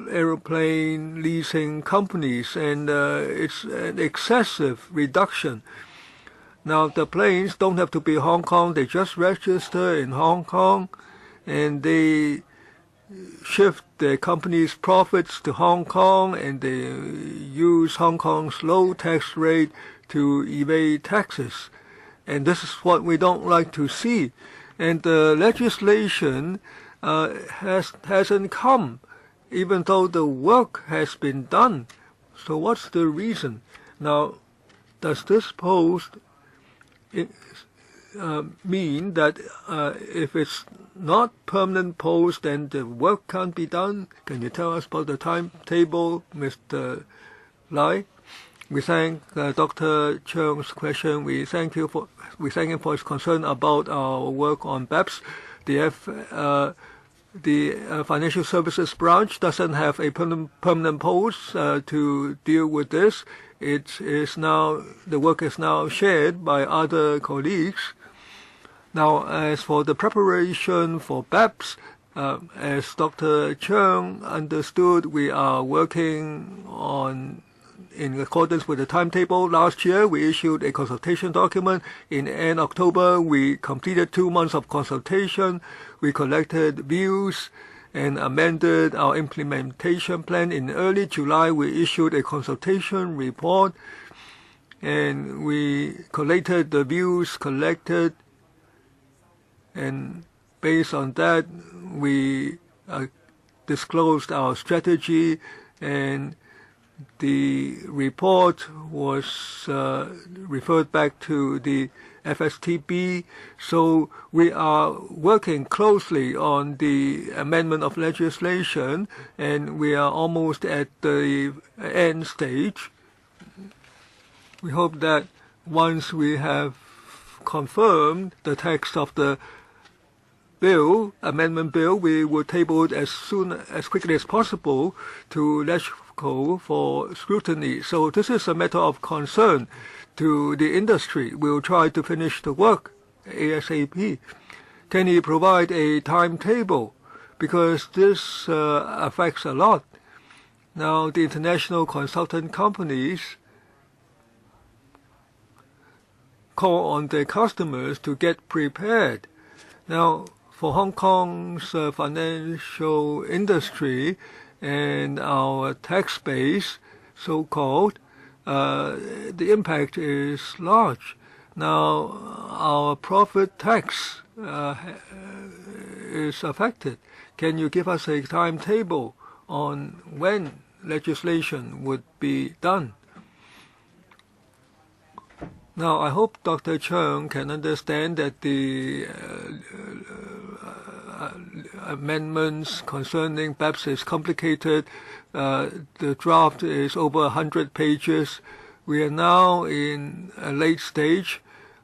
aeroplane leasing companies, and it's an excessive reduction. Now, the planes don't have to be Hong Kong. They just register in Hong Kong, and they shift their company's profits to Hong Kong, and they use Hong Kong's low tax rate to evade taxes. And this is what we don't like to see. And the legislation hasn't come, even though the work has been done. So what's the reason? Now, does this post mean that if it's not permanent post, then the work can't be done? Can you tell us about the timetable, Mr. Lai? We thank Dr. Cheung's question. We thank him for his concern about our work on BEPS. The financial services branch doesn't have a permanent post to deal with this. The work is now shared by other colleagues. Now, as for the preparation for BEPS, as Dr. Cheung understood, we are working in accordance with the timetable. Last year, we issued a consultation document. In end October, we completed 2 months of consultation. We collected views and amended our implementation plan. In early July, we issued a consultation report, and we collated the views collected, and based on that, we disclosed our strategy, and the report was referred back to the FSTB. So we are working closely on the amendment of legislation, and we are almost at the end stage. We hope that once we have confirmed the text of the amendment bill, we will table it as quickly as possible to LegCo for scrutiny. So this is a matter of concern to the industry. We'll try to finish the work ASAP. Can he provide a timetable? Because this affects a lot. Now, the international consultant companies call on their customers to get prepared. Now, for Hong Kong's financial industry and our tax base, so-called, the impact is large. Now, our profit tax is affected. Can you give us a timetable on when legislation would be done? Now, I hope Dr. Cheung can understand that the amendments concerning BEPS is complicated. The draft is over 100 pages. We are now in a late stage.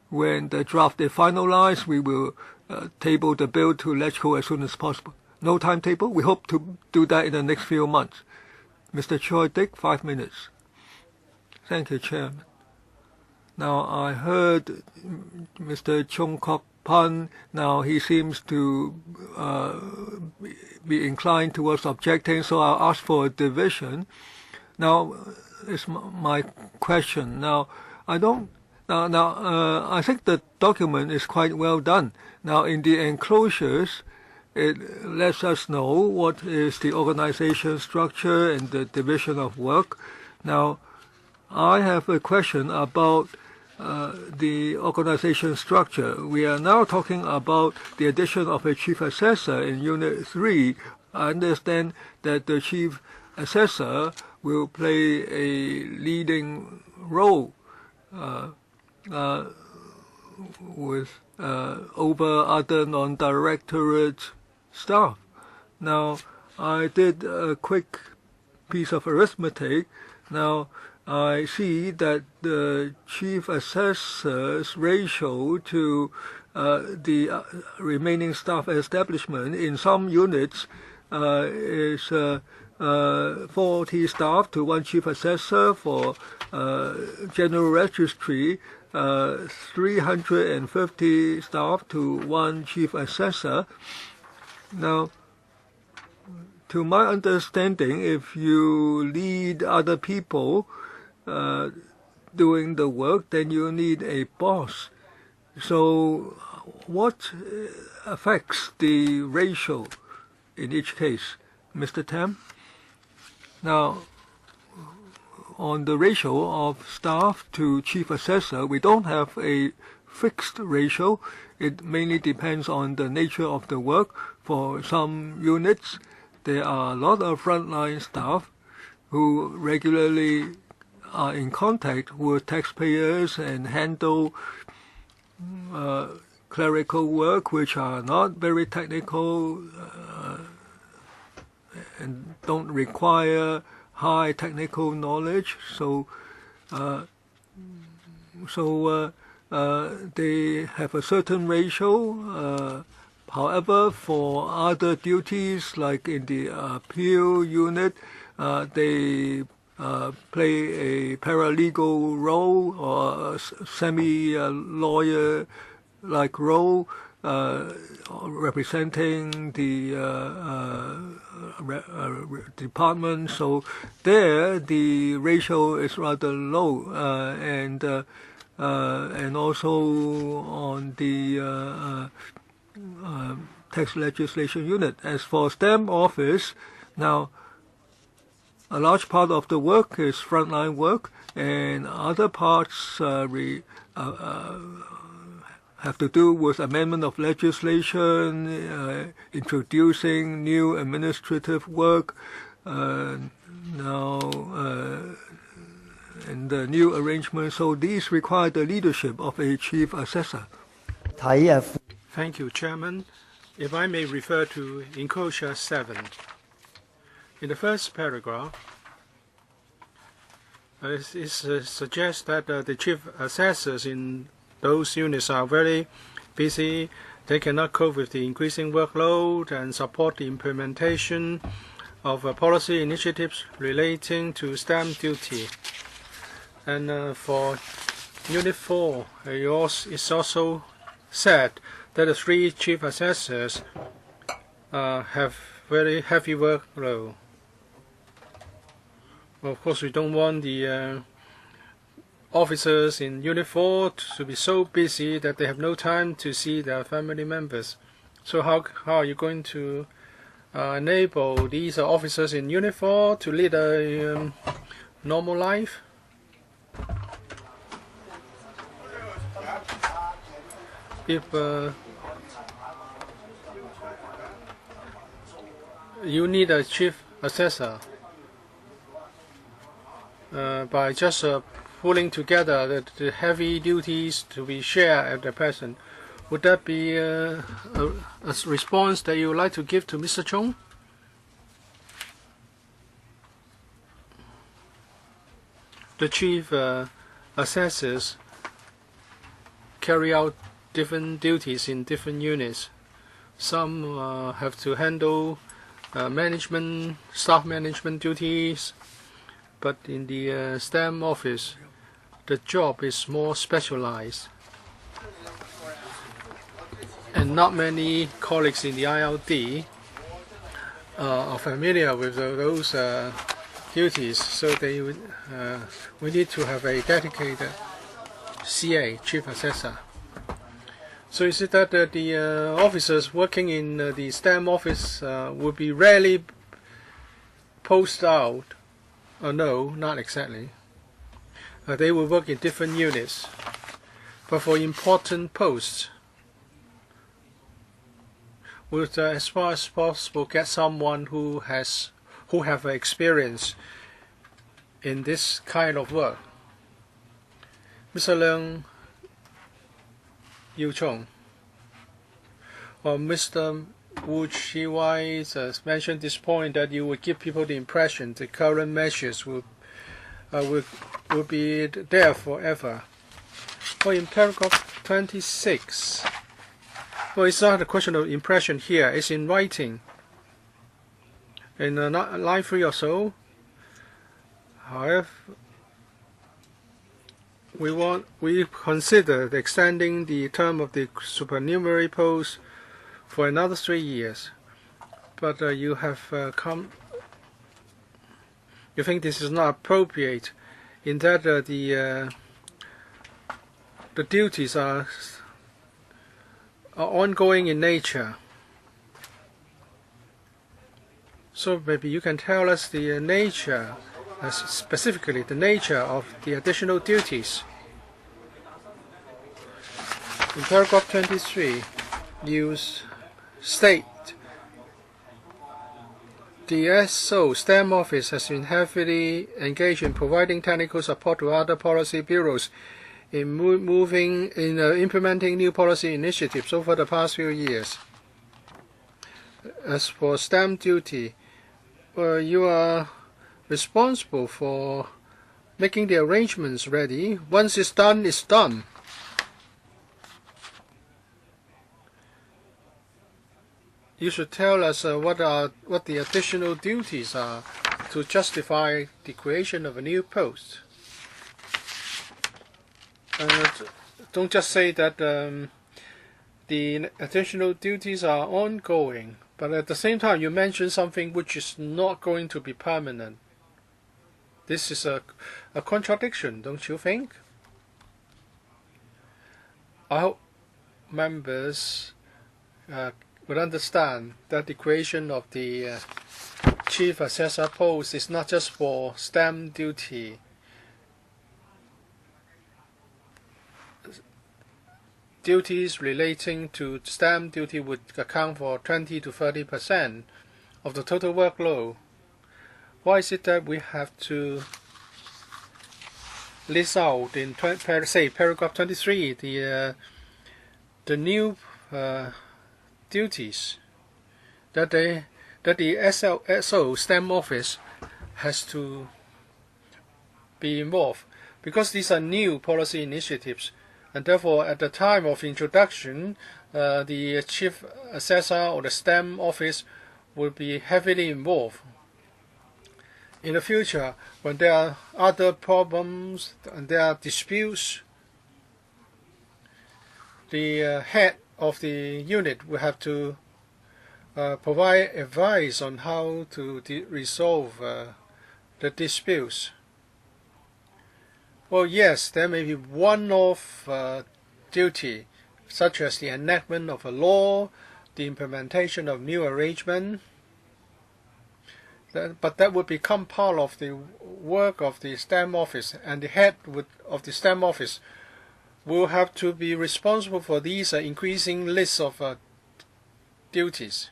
When the draft is finalized, we will table the bill to LegCo as soon as possible. No timetable? We hope to do that in the next few months. Mr. Choi Dick, 5 minutes. Thank you, Chairman. Now, I heard Mr. Chung Kok Pan. Now, he seems to be inclined towards objecting, so I'll ask for a division. Now, it's my question. Now, I think the document is quite well done. Now, in the enclosures, it lets us know what is the organization structure and the division of work. Now, I have a question about the organization structure. We are now talking about the addition of a chief assessor in Unit 3. I understand that the chief assessor will play a leading role with over other non-directorate staff. Now, I did a quick piece of arithmetic. Now, I see that the chief assessor's ratio to the remaining staff establishment in some units is 40 staff to 1 chief assessor. For general registry, 350 staff to 1 chief assessor. Now, to my understanding, if you lead other people doing the work, then you need a boss. So what affects the ratio in each case? Mr. Tam? Now, on the ratio of staff to chief assessor, we don't have a fixed ratio. It mainly depends on the nature of the work. For some units, there are a lot of frontline staff who regularly are in contact with taxpayers and handle clerical work which are not very technical and don't require high technical knowledge. So they have a certain ratio. However, for other duties, like in the appeal unit, they play a paralegal role or a semi-lawyer-like role, representing the department. So there, the ratio is rather low, and also on the tax legislation unit. As for stamp office, now, a large part of the work is frontline work, and other parts have to do with amendment of legislation, introducing new administrative work, and the new arrangement. So these require the leadership of a chief assessor. Thank you, Chairman. If I may refer to enclosure 7. In the first paragraph, it suggests that the chief assessors in those units are very busy. They cannot cope with the increasing workload and support the implementation of policy initiatives relating to stamp duty. And for Unit 4, it's also said that the 3 chief assessors have very heavy workload. Of course, we don't want the officers in Unit 4 to be so busy that they have no time to see their family members. So how are you going to enable these officers in Unit 4 to lead a normal life? If you need a chief assessor by just pulling together the heavy duties to be shared at the present, would that be a response that you would like to give to Mr. Chung? The chief assessors carry out different duties in different units. Some have to handle staff management duties, but in the stamp office, the job is more specialized. And not many colleagues in the ILD are familiar with those duties, so we need to have a dedicated CA, Chief Assessor. So is it that the officers working in the stamp office will be rarely posted out? No, not exactly. They will work in different units. But for important posts, would as far as possible get someone who have experience in this kind of work. Mr. Leung Yu Chung or Mr. Wu Chi-wai mentioned this point that you would give people the impression the current measures will be there forever. Well, in paragraph 26, well, it's not a question of impression here, it's in writing. In line 3 or so, however, we consider extending the term of the supernumerary post for another 3 years. But you have you think this is not appropriate in that the duties are ongoing in nature. So maybe you can tell us the nature, specifically the nature of the additional duties. In paragraph 23, you state the SO stamp office has been heavily engaged in providing technical support to other policy bureaus in implementing new policy initiatives over the past few years. As for stamp duty, you are responsible for making the arrangements ready. Once it's done, it's done. You should tell us what the additional duties are to justify the creation of a new post. Don't just say that the additional duties are ongoing, but at the same time you mention something which is not going to be permanent. This is a contradiction, don't you think? I hope members would understand that the creation of the chief assessor post is not just for stamp duty. duties relating to stamp duty would account for 20 to 30% of the total workload. Why is it that we have to list out in say paragraph 23 the new duties that the SO stamp office has to be involved? Because these are new policy initiatives, and therefore at the time of introduction, the chief assessor or the stamp office will be heavily involved. In the future, when there are other problems and there are disputes, the head of the unit will have to provide advice on how to resolve the disputes. Well, yes, there may be one-off duty, such as the enactment of a law, the implementation of new arrangement, but that would become part of the work of the stamp office, and the head of the stamp office will have to be responsible for these increasing lists of duties.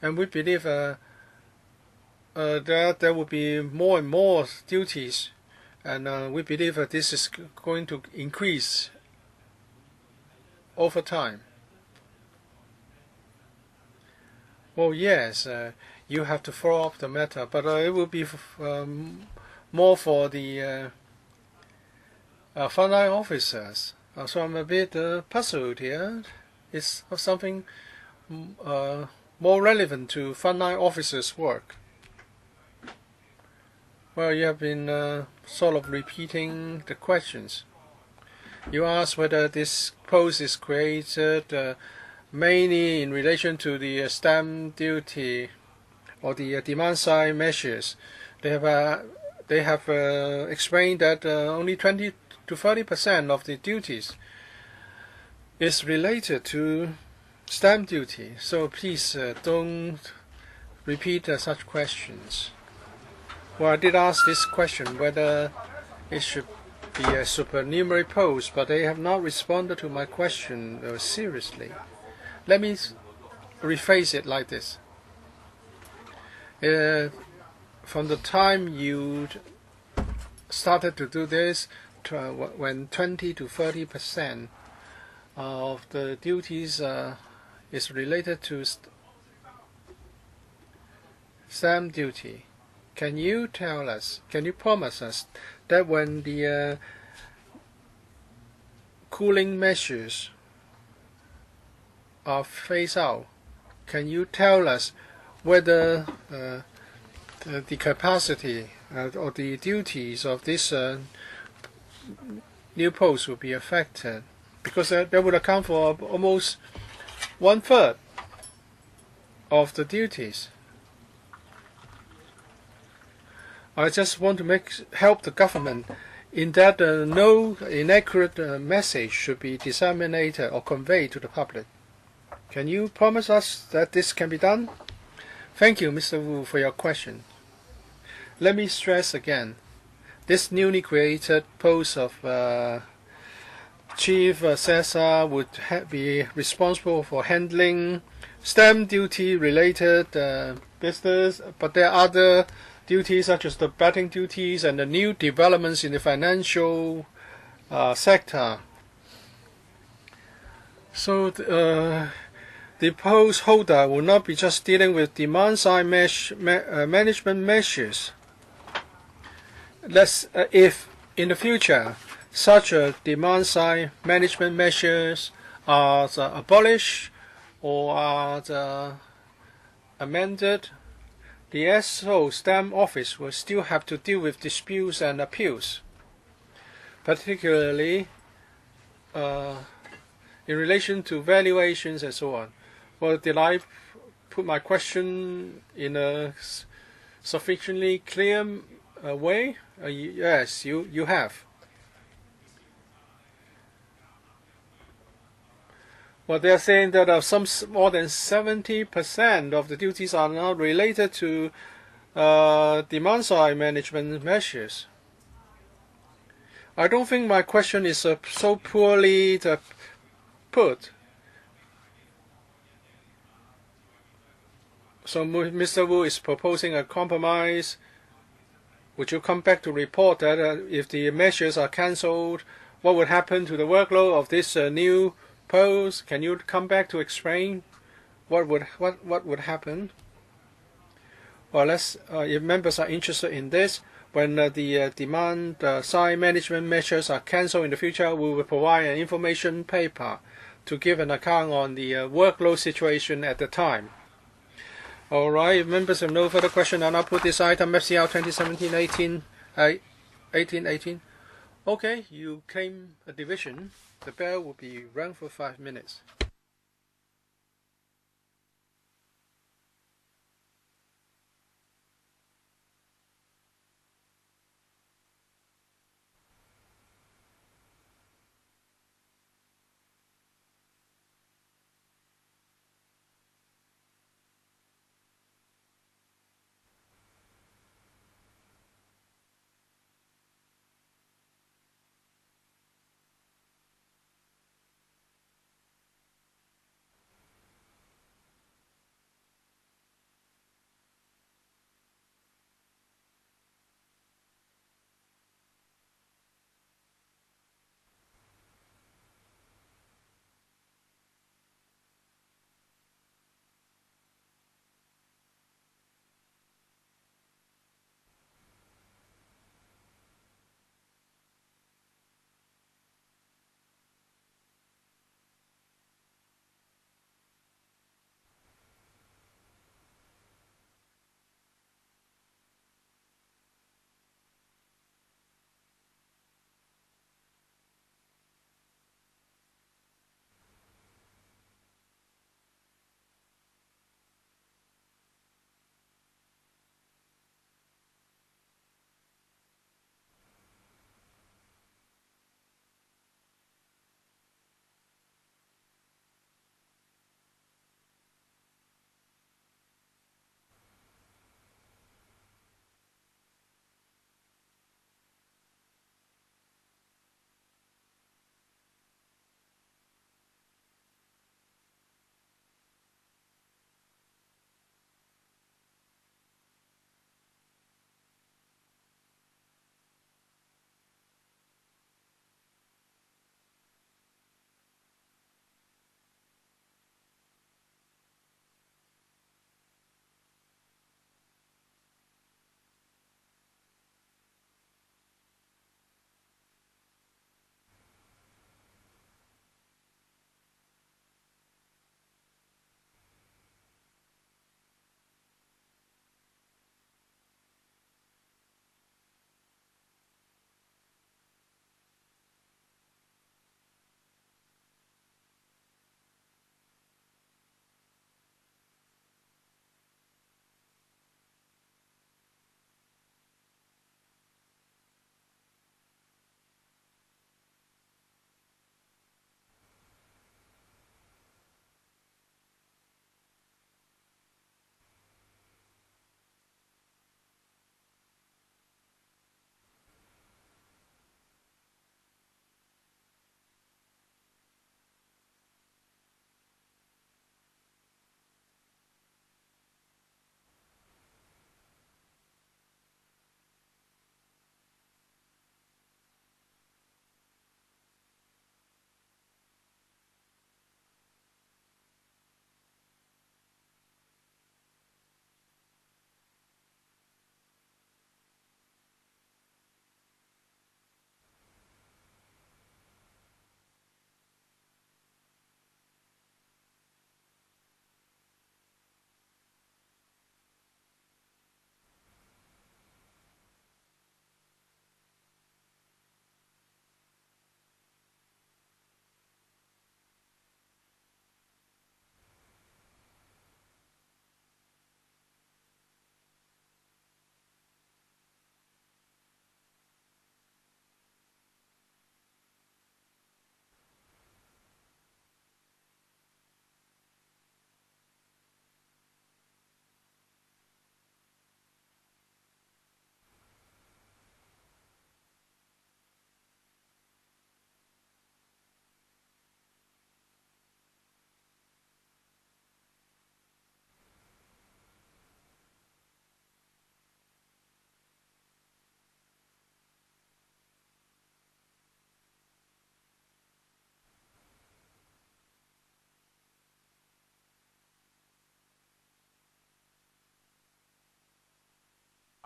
And we believe that there will be more and more duties, and we believe that this is going to increase over time. Well, yes, you have to follow up the matter, but it will be more for the frontline officers. So I'm a bit puzzled here. It's something more relevant to frontline officers' work. Well, you have been sort of repeating the questions. You asked whether this post is created mainly in relation to the stamp duty or the demand-side measures. They have explained that only 20 to 30% of the duties is related to stamp duty. So please don't repeat such questions. Well, I did ask this question whether it should be a supernumerary post, but they have not responded to my question seriously. Let me rephrase it like this. From the time you started to do this, when 20 to 30% of the duties is related to stamp duty, can you tell us, can you promise us that when the cooling measures are phased out, can you tell us whether the capacity or the duties of this new post will be affected? Because that would account for almost 1/3 of the duties. I just want to help the government in that no inaccurate message should be disseminated or conveyed to the public. Can you promise us that this can be done? Thank you, Mr. Wu, for your question. Let me stress again, this newly created post of Chief Assessor would be responsible for handling stamp duty related business, but there are other duties such as the betting duties and the new developments in the financial sector. So the post holder will not be just dealing with demand-side management measures. If in the future such demand-side management measures are abolished or are amended, the SO stamp office will still have to deal with disputes and appeals, particularly in relation to valuations and so on. Well, did I put my question in a sufficiently clear way? Yes, you have. Well, they are saying that more than 70% of the duties are now related to demand-side management measures. I don't think my question is so poorly put. So Mr. Wu is proposing a compromise. Would you come back to report that if the measures are cancelled, what would happen to the workload of this new post? Can you come back to explain what would happen? Well, if members are interested in this, when the demand side management measures are cancelled in the future, we will provide an information paper to give an account on the workload situation at the time. All right, if members have no further question, I'll now put this item FCR 2017-18. Okay, you claim a division. The bell will be rung for 5 minutes.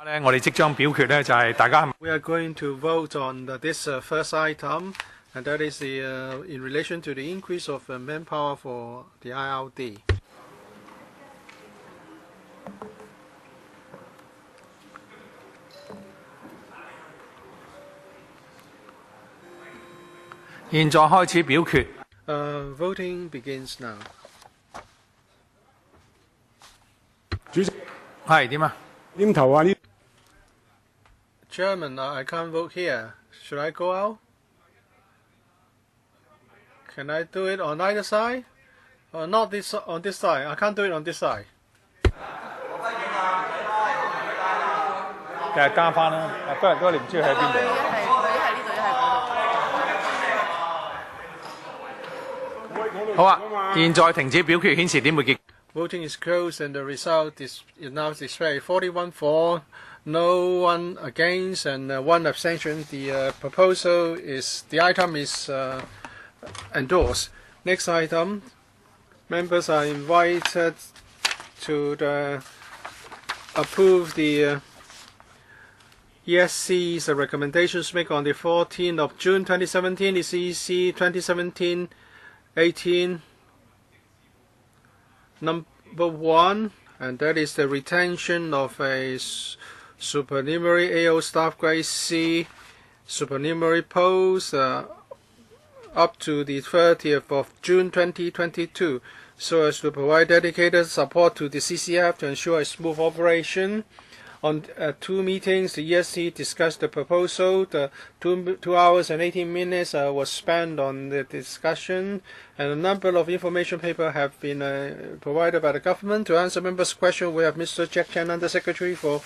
我哋即將表決咧，就係大家 We are going to vote on this first item, and that is in relation to the increase of manpower for the IRD. 現在開始表決。Voting begins now. 主席係點啊？ Chairman, I can't vote here. Should I go out? Can I do it on either side? Not this on this side. I can't do it on this side. 其實加翻啦，不過你唔知佢喺邊度。好啊，現在停止表決，顯示點會結。Voting is closed and the result is now displayed. 41 for, no one against, and one abstention. The proposal is the item is endorsed. Next item, members are invited to approve the ESC's recommendations made on the 14th of June 2017. It's EC 2017-18. Number 1, and that is the retention of a supernumerary AO staff grade C supernumerary post up to the 30th of June 2022, so as to provide dedicated support to the CCF to ensure a smooth operation. On 2 meetings, the ESC discussed the proposal. The 2 hours and 18 minutes was spent on the discussion, and a number of information papers have been provided by the government. To answer members' questions, we have Mr. Jack Chan, Under Secretary for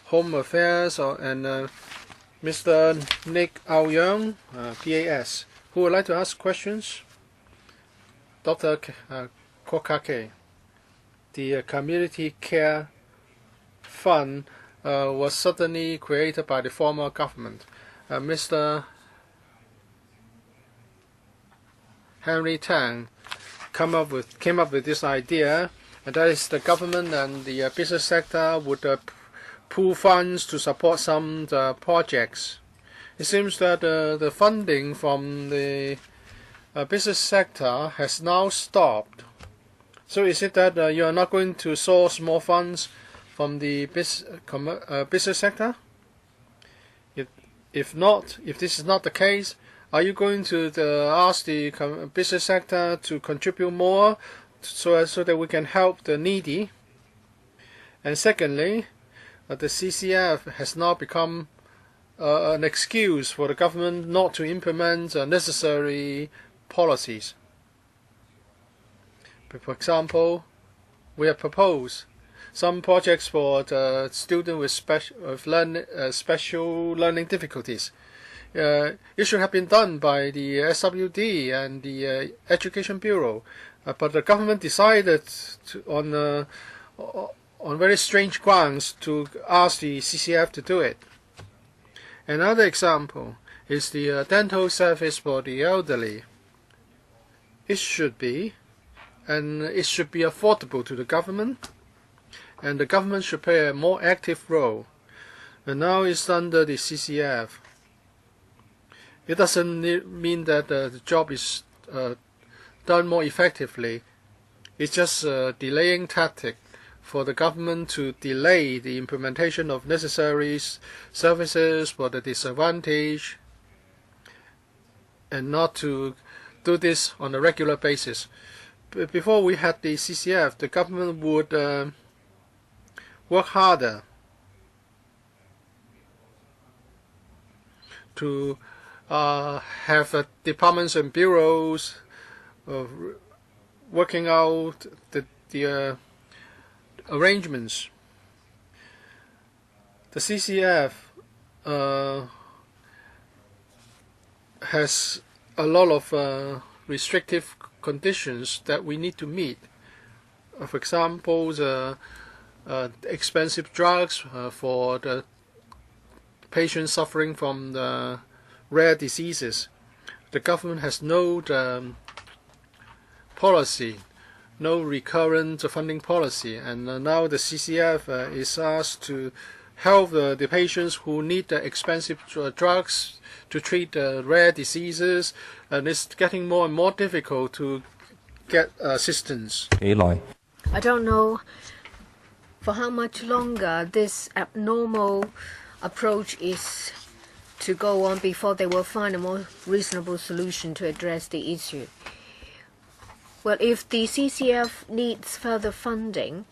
Home Affairs, and Mr. Nick Aoyang, PAS. Who would like to ask questions? Dr. Kokake, the Community Care Fund was suddenly created by the former government. Mr. Henry Tang came up with this idea, and that is the government and the business sector would pool funds to support some projects. It seems that the funding from the business sector has now stopped. So is it that you are not going to source more funds from the business sector? If not, if this is not the case, are you going to ask the business sector to contribute more so that we can help the needy? And secondly, the CCF has now become an excuse for the government not to implement necessary policies. For example, we have proposed some projects for the student with special learning difficulties. It should have been done by the SWD and the Education Bureau, but the government decided on very strange grounds to ask the CCF to do it. Another example is the dental service for the elderly. It should be affordable to the government, and the government should play a more active role. And now it's under the CCF. It doesn't mean that the job is done more effectively. It's just a delaying tactic for the government to delay the implementation of necessary services for the disadvantaged, and not to do this on a regular basis. Before we had the CCF, the government would work harder to have departments and bureaus working out the arrangements. The CCF has a lot of restrictive conditions that we need to meet. For example, the expensive drugs for the patients suffering from the rare diseases. The government has no policy, no recurrent funding policy, and now the CCF is asked to help the patients who need the expensive drugs to treat rare diseases, and it's getting more and more difficult to get assistance. 幾耐？ I don't know for how much longer this abnormal approach is to go on before they will find a more reasonable solution to address the issue. Well, if the CCF needs further funding,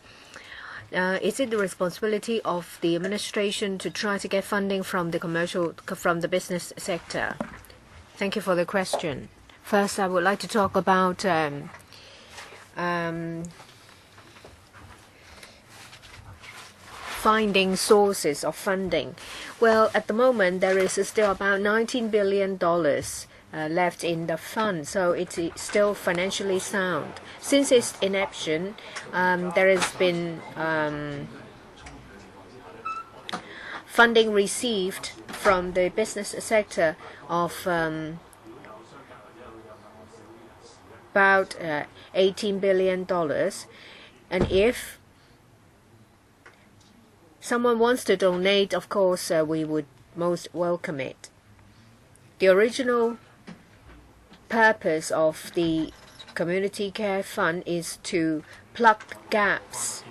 is it the responsibility of the administration to try to get funding from the business sector? Thank you for the question. First, I would like to talk about finding sources of funding. Well, at the moment, there is still about $19 billion left in the fund, so it's still financially sound. Since its inception, there has been funding received from the business sector of about $18 billion. And if someone wants to donate, of course, we would most welcome it. The original purpose of the Community Care Fund is to plug gaps,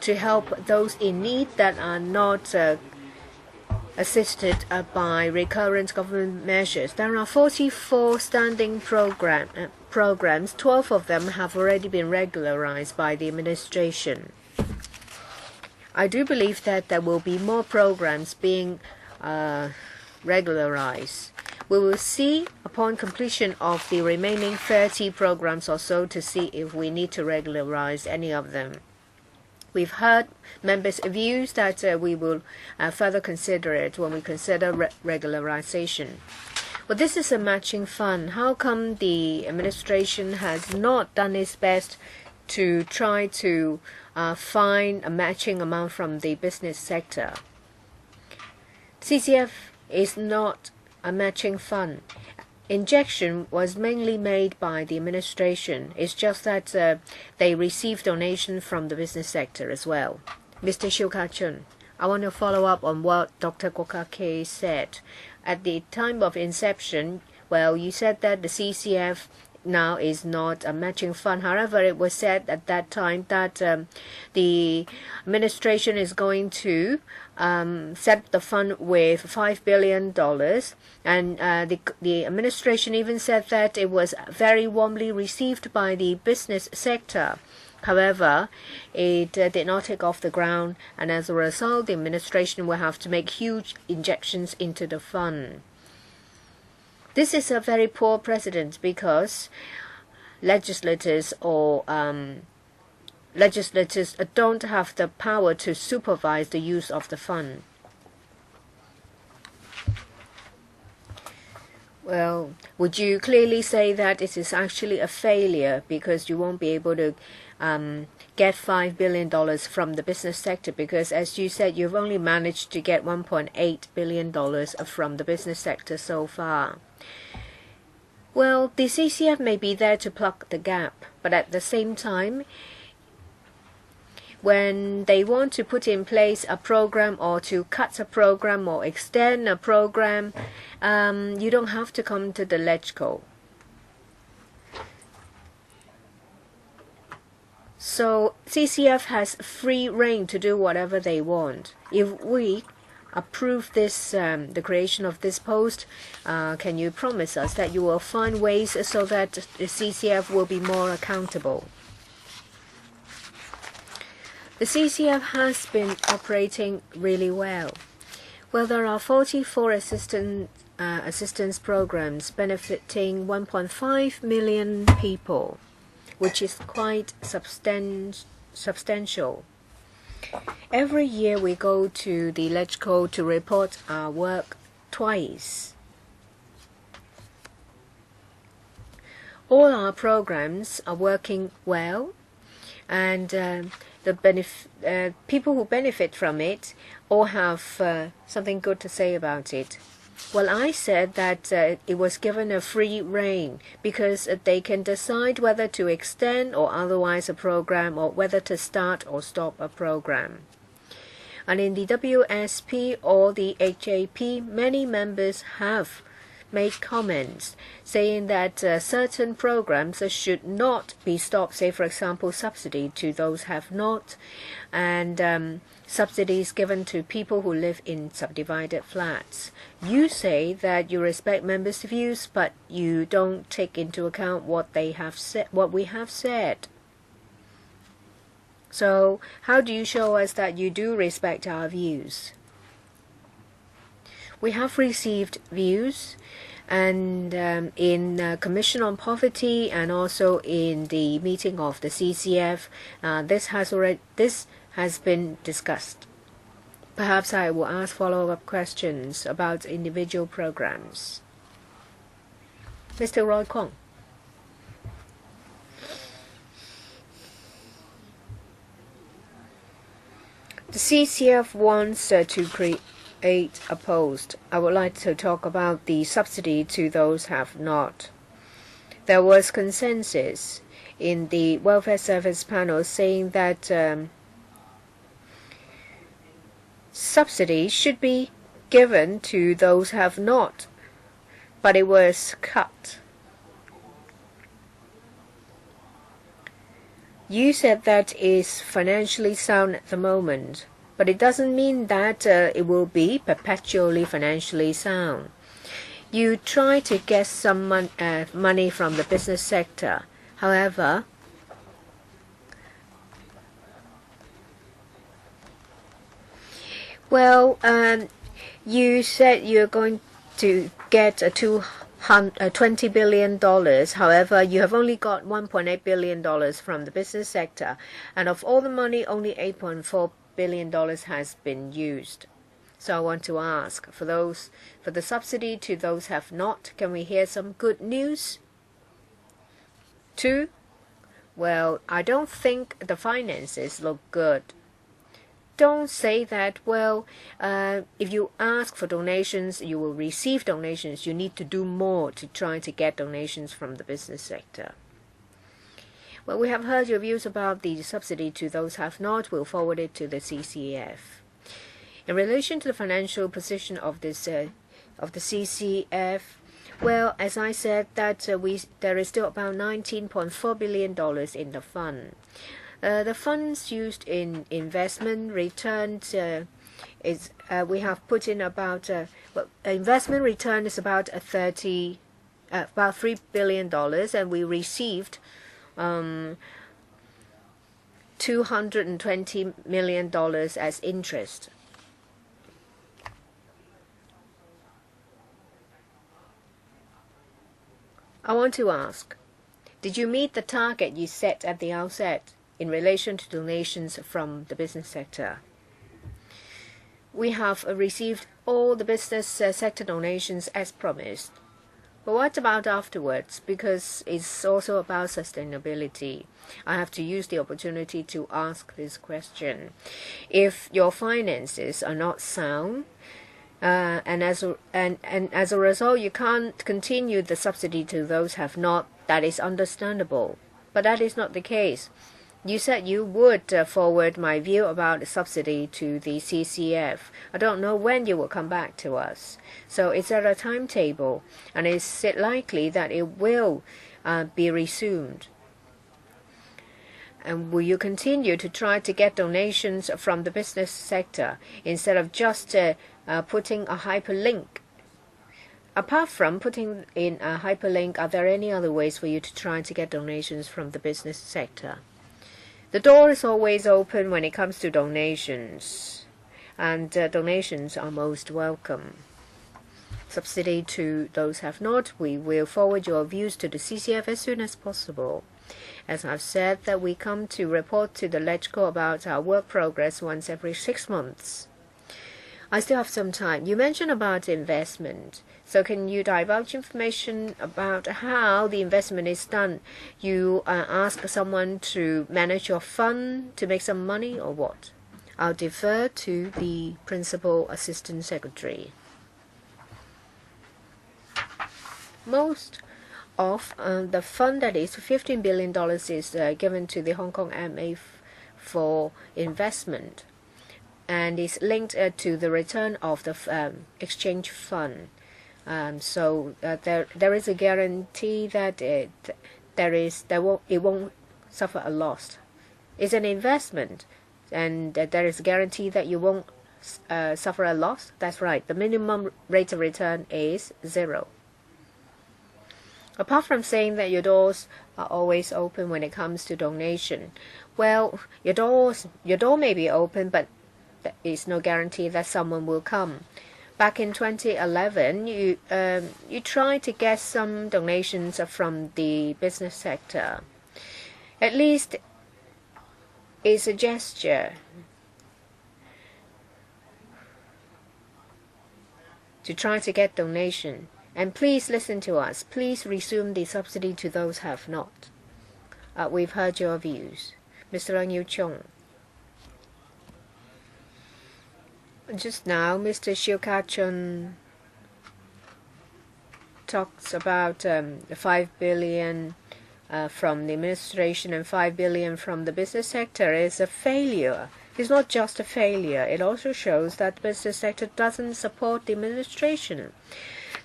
to help those in need that are not assisted by recurrent government measures. There are 44 standing programs. 12 of them have already been regularized by the administration. I do believe that there will be more programs being regularized. We will see upon completion of the remaining 30 programs or so to see if we need to regularize any of them. We've heard members' views that we will further consider it when we consider regularization. But this is a matching fund. How come the administration has not done its best to try to find a matching amount from the business sector? CCF is not a matching fund. Injection was mainly made by the administration. It's just that they received donation from the business sector as well. Mr. Shiu Ka-chun, I want to follow up on what Dr. Kwok said. At the time of inception, well, you said that the CCF now is not a matching fund. However, it was said at that time that the administration is going to set the fund with $5 billion, and the administration even said that it was very warmly received by the business sector. However, it did not take off the ground, and as a result, the administration will have to make huge injections into the fund. This is a very poor precedent because legislators don't have the power to supervise the use of the fund. Well, would you clearly say that it is actually a failure because you won't be able to get $5 billion from the business sector, because as you said, you've only managed to get $1.8 billion from the business sector so far? Well, the CCF may be there to plug the gap, but at the same time, when they want to put in place a program or to cut a program or extend a program, you don't have to come to the LegCo. So CCF has free rein to do whatever they want. If we approve this, the creation of this post, can you promise us that you will find ways so that the CCF will be more accountable? The CCF has been operating really well. Well, there are 44 assistance programs benefiting 1.5 million people, which is quite substantial. Every year we go to the LegCo to report our work twice. All our programs are working well, and people who benefit from it all have something good to say about it. Well, I said that it was given a free rein because they can decide whether to extend or otherwise a program or whether to start or stop a program. And in the WSP or the HAP, many members have made comments saying that certain programs should not be stopped, say for example subsidy to those have not, and subsidies given to people who live in subdivided flats. You say that you respect members' views, but you don't take into account what they have said, what we have said. So how do you show us that you do respect our views? We have received views, and in Commission on Poverty and also in the meeting of the CCF, this has been discussed. Perhaps I will ask follow-up questions about individual programs. Mr. Roy Kong. The CCF wants to create a post. I would like to talk about the subsidy to those have not. There was consensus in the Welfare Service panel saying that subsidy should be given to those have not, but it was cut. You said that is financially sound at the moment, but it doesn't mean that it will be perpetually financially sound. You try to get some money from the business sector. However, well, you said you're going to get a $20 billion. However, you have only got $1.8 billion from the business sector, and of all the money, only $8.4 billion has been used. So I want to ask, for the subsidy to those have not, can we hear some good news? 2, well, I don't think the finances look good. Don't say that, well, if you ask for donations, you will receive donations. You need to do more to try to get donations from the business sector. Well, we have heard your views about the subsidy to those have not. We'll forward it to the CCF. In relation to the financial position of this of the CCF, well, as I said, that there is still about $19.4 billion in the fund. The funds used in investment returns we have put in about investment return is about $3 billion, and we received $220 million as interest. I want to ask, did you meet the target you set at the outset in relation to donations from the business sector? We have received all the business sector donations as promised. But what about afterwards? Because it's also about sustainability. I have to use the opportunity to ask this question. If your finances are not sound, and as a result you can't continue the subsidy to those have not, that is understandable. But that is not the case. You said you would forward my view about the subsidy to the CCF. I don't know when you will come back to us. So is there a timetable? And is it likely that it will be resumed? And will you continue to try to get donations from the business sector instead of just putting a hyperlink? Apart from putting in a hyperlink, are there any other ways for you to try to get donations from the business sector? The door is always open when it comes to donations, and donations are most welcome. Subsidy to those have not, we will forward your views to the CCF as soon as possible. As I've said, that we come to report to the LegCo about our work progress once every 6 months. I still have some time. You mentioned about investment. So can you divulge information about how the investment is done? You ask someone to manage your fund to make some money, or what? I'll defer to the Principal Assistant Secretary. most of the fund, that is $15 billion, is given to the Hong Kong MA for investment, and is linked to the return of the exchange fund. So there is a guarantee that it won't suffer a loss. It's an investment, and there is a guarantee that you won't suffer a loss. That's right. The minimum rate of return is 0. Apart from saying that your doors are always open when it comes to donation, well, your door may be open, but there is no guarantee that someone will come. Back in 2011, you tried to get some donations from the business sector. At least it's a gesture to try to get donation. And please listen to us. Please resume the subsidy to those who have not. We've heard your views. Mr. Ang Yu Chung. Just now, Mr. Siu Ka-chun talks about the 5 billion from the administration and 5 billion from the business sector is a failure. It's not just a failure. It also shows that the business sector doesn't support the administration.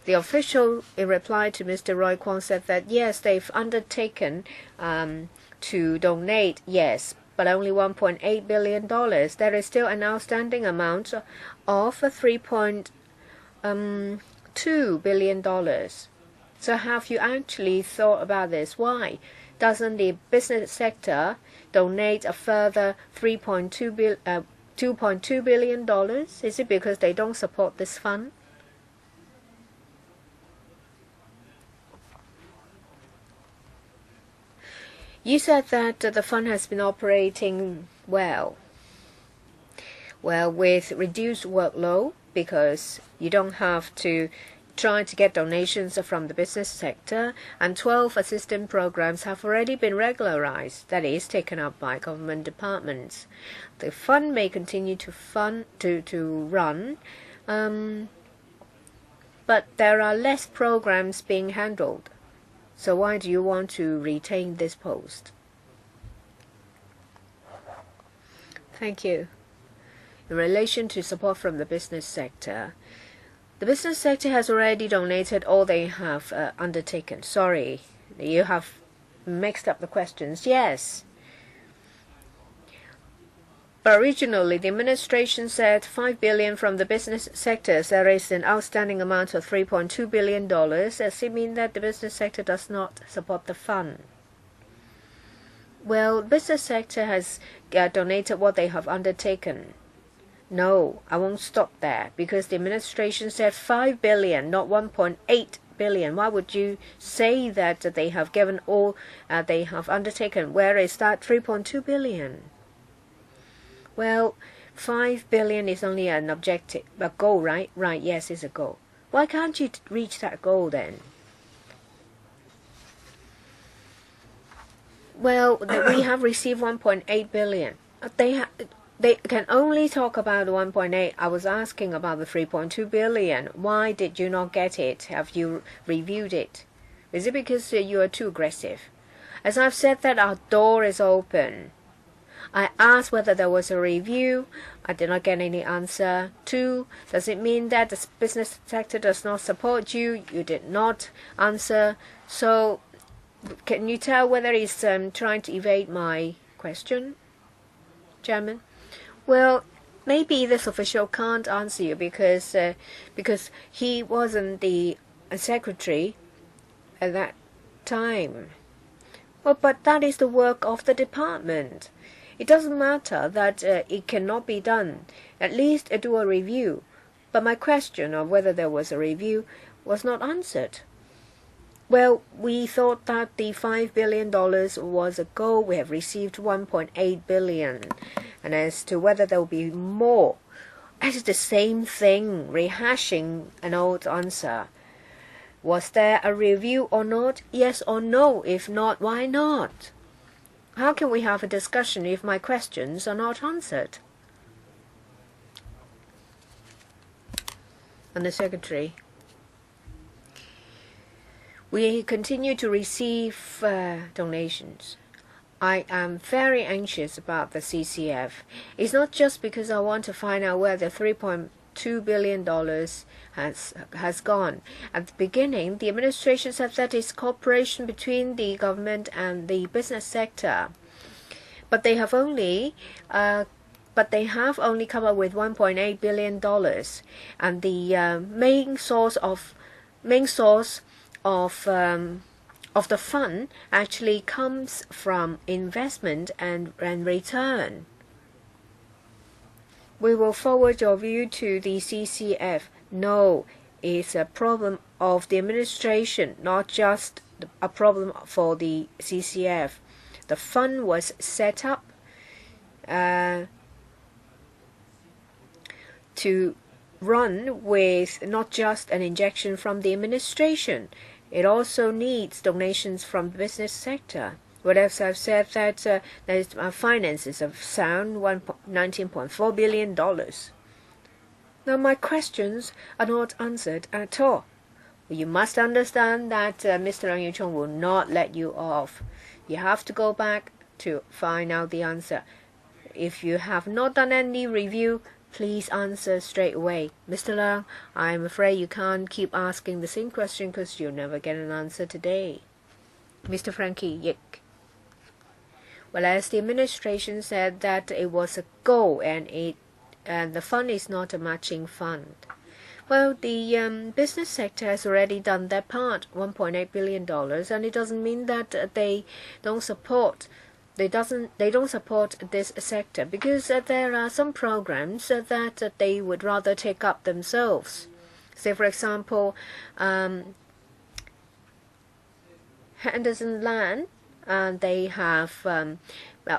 The official, in reply to Mr. Roy Kwong, said that yes, they've undertaken to donate, yes, but only $1.8 billion. There is still an outstanding amount of $3.2 billion. So have you actually thought about this? Why doesn't the business sector donate a further $2.2 billion? Is it because they don't support this fund? You said that the fund has been operating well. Well, with reduced workload, because you don't have to try to get donations from the business sector, and 12 assistance programs have already been regularized, that is, taken up by government departments. The fund may continue to run, but there are less programs being handled. So why do you want to retain this post? Thank you. In relation to support from the business sector, the business sector has already donated all they have undertaken. Sorry, you have mixed up the questions. Yes. But originally, the administration said 5 billion from the business sector. There is an outstanding amount of $3.2 billion. Does it mean that the business sector does not support the fund? Well, business sector has donated what they have undertaken. No, I won't stop there, because the administration said 5 billion, not 1.8 billion. Why would you say that they have given all they have undertaken? Where is that 3.2 billion? Well, 5 billion is only an objective, a goal, right? Right, yes, it's a goal. Why can't you reach that goal then? Well, we have received 1.8 billion. They can only talk about 1.8. I was asking about the 3.2 billion. Why did you not get it? Have you reviewed it? Is it because you are too aggressive? As I've said, that our door is open. I asked whether there was a review. I did not get any answer. 2, does it mean that the business sector does not support you? You did not answer. So, can you tell whether he's trying to evade my question, Chairman? Well, maybe this official can't answer you because he wasn't the secretary at that time. Well, but that is the work of the department. It doesn't matter that it cannot be done. At least do a review. But my question of whether there was a review was not answered. Well, we thought that the $5 billion was a goal. We have received 1.8 billion. And as to whether there will be more, it's the same thing, rehashing an old answer. Was there a review or not? Yes or no? If not, why not? How can we have a discussion if my questions are not answered? And the Secretary. We continue to receive donations. I am very anxious about the CCF. It's not just because I want to find out where the $3.2 billion has gone. At the beginning, the administration said that it's cooperation between the government and the business sector. But they have only come up with $1.8 billion, and the main source of the fund actually comes from investment and return. We will forward your view to the CCF. No, it's a problem of the administration, not just a problem for the CCF. The fund was set up to run with not just an injection from the administration. It also needs donations from the business sector. What else I've said that our finances are sound, $19.4 billion. Now my questions are not answered at all. You must understand that Mr. Leung Yiu-chung will not let you off. You have to go back to find out the answer. If you have not done any review, please answer straight away. Mr. Leung, I'm afraid you can't keep asking the same question because you'll never get an answer today. Mr. Frankie Yick. Well, as the administration said that it was a goal and the fund is not a matching fund. Well, the business sector has already done their part, $1.8 billion, and it doesn't mean that they don't support this sector, because there are some programs that they would rather take up themselves. Say, for example, Henderson Land, they have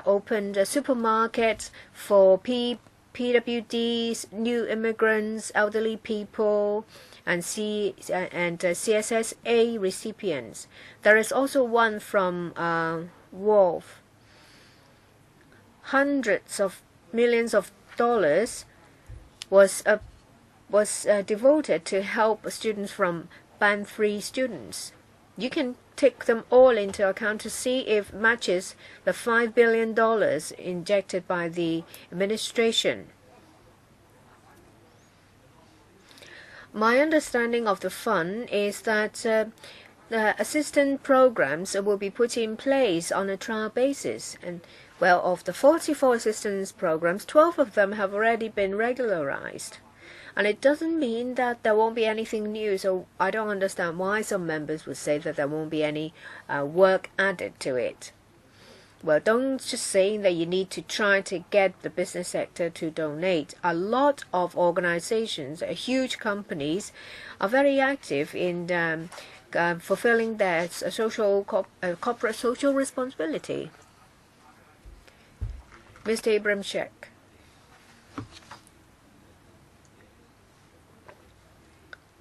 opened a supermarket for PWDs, new immigrants, elderly people, and CSSA recipients. There is also one from Wolf. Hundreds of millions of dollars was devoted to help students from Band 3 students. You can take them all into account to see if it matches the $5 billion injected by the administration. My understanding of the fund is that the assistance programs will be put in place on a trial basis, and well, of the 44 assistance programs, 12 of them have already been regularized. And it doesn't mean that there won't be anything new, so I don't understand why some members would say that there won't be any work added to it. Well, don't just say that you need to try to get the business sector to donate. A lot of organizations, huge companies, are very active in fulfilling their corporate social responsibility. Mr. Abramchek.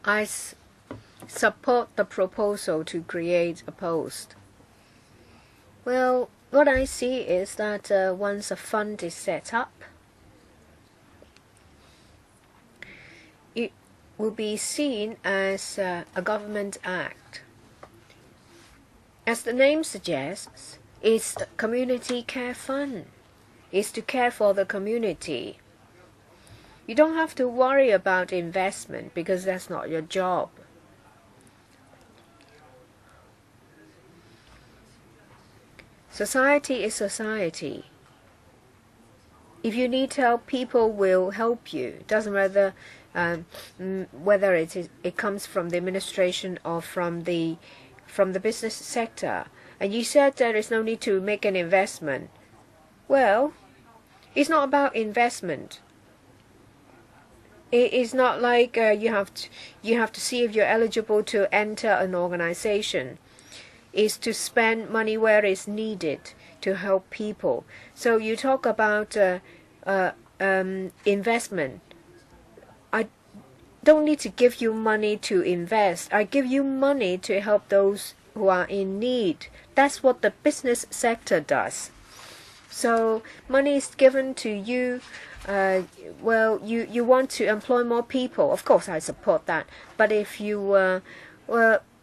I support the proposal to create a post. Well, what I see is that once a fund is set up, it will be seen as a government act. As the name suggests, it's a community care fund. It's to care for the community. You don't have to worry about investment because that's not your job. Society is society. If you need help, people will help you. It doesn't matter whether it comes from the administration or from the business sector. And you said there is no need to make an investment. Well, it's not about investment. It is not like you have to see if you're eligible to enter an organization. It's to spend money where it's needed to help people. So you talk about investment. I don't need to give you money to invest. I give you money to help those who are in need. That's what the business sector does. So money is given to you. Well, you want to employ more people. Of course, I support that. But if you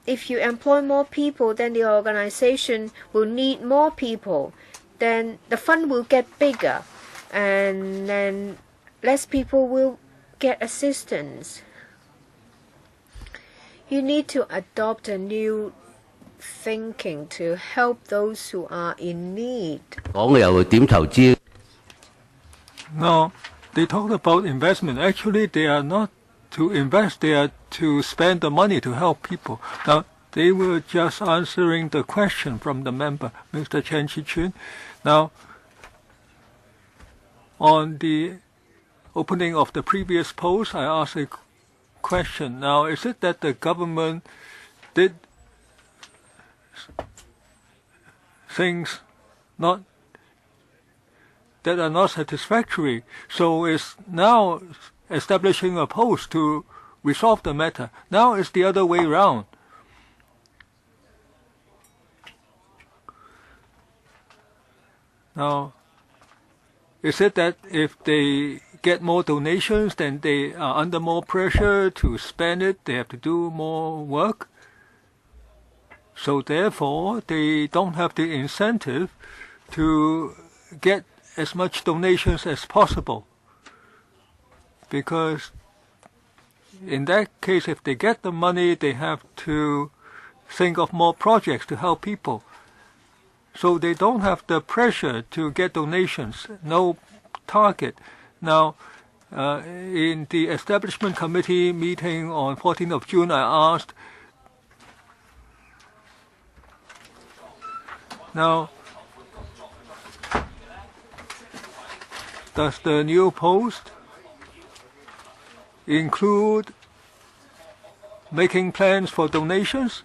if you employ more people, then the organization will need more people. Then the fund will get bigger, and then less people will get assistance. You need to adopt a new thinking to help those who are in need. Now, they talked about investment. Actually, they are not to invest, they are to spend the money to help people. Now, they were just answering the question from the member, Mr. Chen Chi-chun. Now, on the opening of the previous post, I asked a question. Now, is it that the government did things not that are not satisfactory, so is now establishing a post to resolve the matter? Now it's the other way around. Now, is it that if they get more donations, then they are under more pressure to spend it, they have to do more work? So therefore, they don't have the incentive to get as much donations as possible. Because in that case, if they get the money, they have to think of more projects to help people. So they don't have the pressure to get donations, no target. Now, in the Establishment Committee meeting on 14th of June, I asked, now, does the new post include making plans for donations?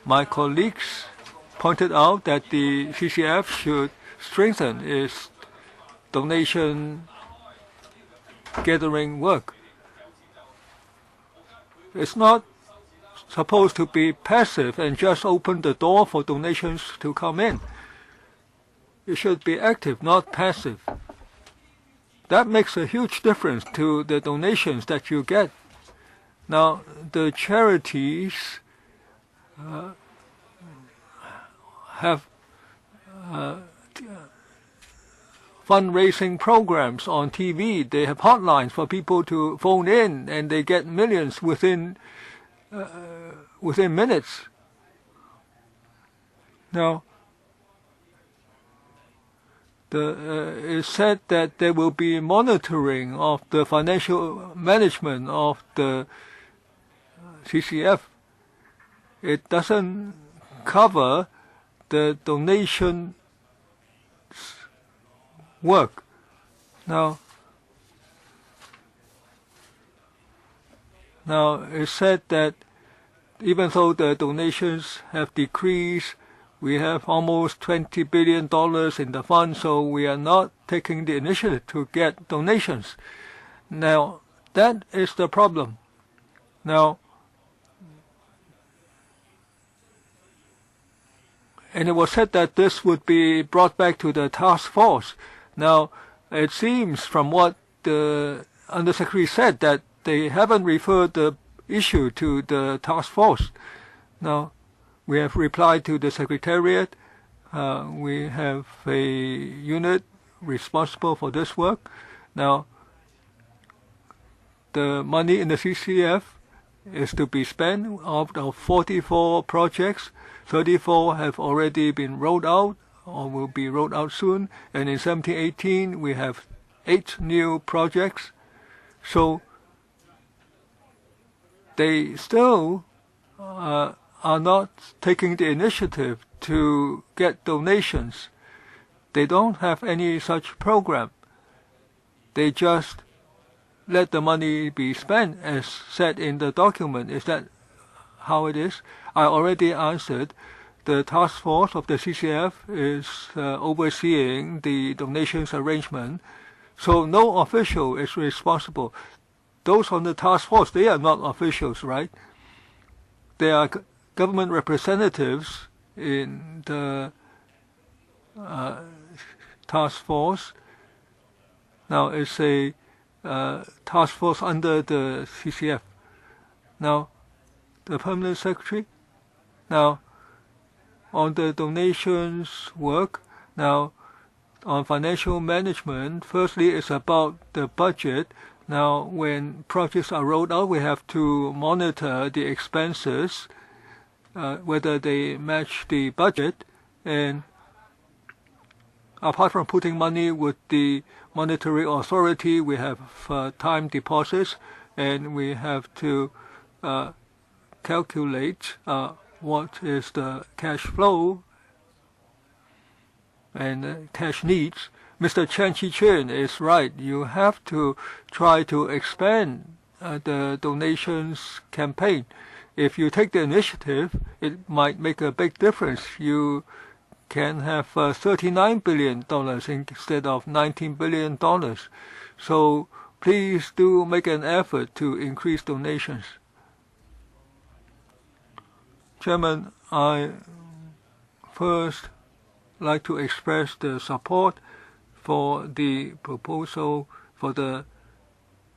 My colleagues pointed out that the CCF should strengthen its donation gathering work. It's not supposed to be passive and just open the door for donations to come in. It should be active, not passive. That makes a huge difference to the donations that you get. Now, the charities have fundraising programs on TV. They have hotlines for people to phone in, and they get millions within minutes. Now, it's said that there will be monitoring of the financial management of the CCF. It doesn't cover the donation work. Now, it's said that even though the donations have decreased, we have almost $20 billion in the fund, so we are not taking the initiative to get donations. Now, that is the problem. Now, and it was said that this would be brought back to the task force. Now, it seems from what the Undersecretary said that they haven't referred the issue to the task force. Now, we have replied to the Secretariat. We have a unit responsible for this work. Now, the money in the CCF is to be spent. Out of 44 projects, 34 have already been rolled out or will be rolled out soon. And in 17-18, we have 8 new projects. So they still are not taking the initiative to get donations. They don't have any such program. They just let the money be spent as said in the document. Is that how it is? I already answered. The task force of the CCF is overseeing the donations arrangement. So no official is responsible. Those on the task force, they are not officials, right? They are government representatives in the task force. Now, it's a task force under the CCF. Now, the Permanent Secretary, Now, on the donations work, now on financial management, firstly it's about the budget. Now, when projects are rolled out, we have to monitor the expenses, whether they match the budget. And apart from putting money with the monetary authority, we have time deposits, and we have to calculate what is the cash flow and cash needs. Mr. Chen Chi-chen is right. You have to try to expand the donations campaign. If you take the initiative, it might make a big difference. You can have $39 billion instead of $19 billion. So please do make an effort to increase donations. Chairman, I first like to express the support for the proposal, for the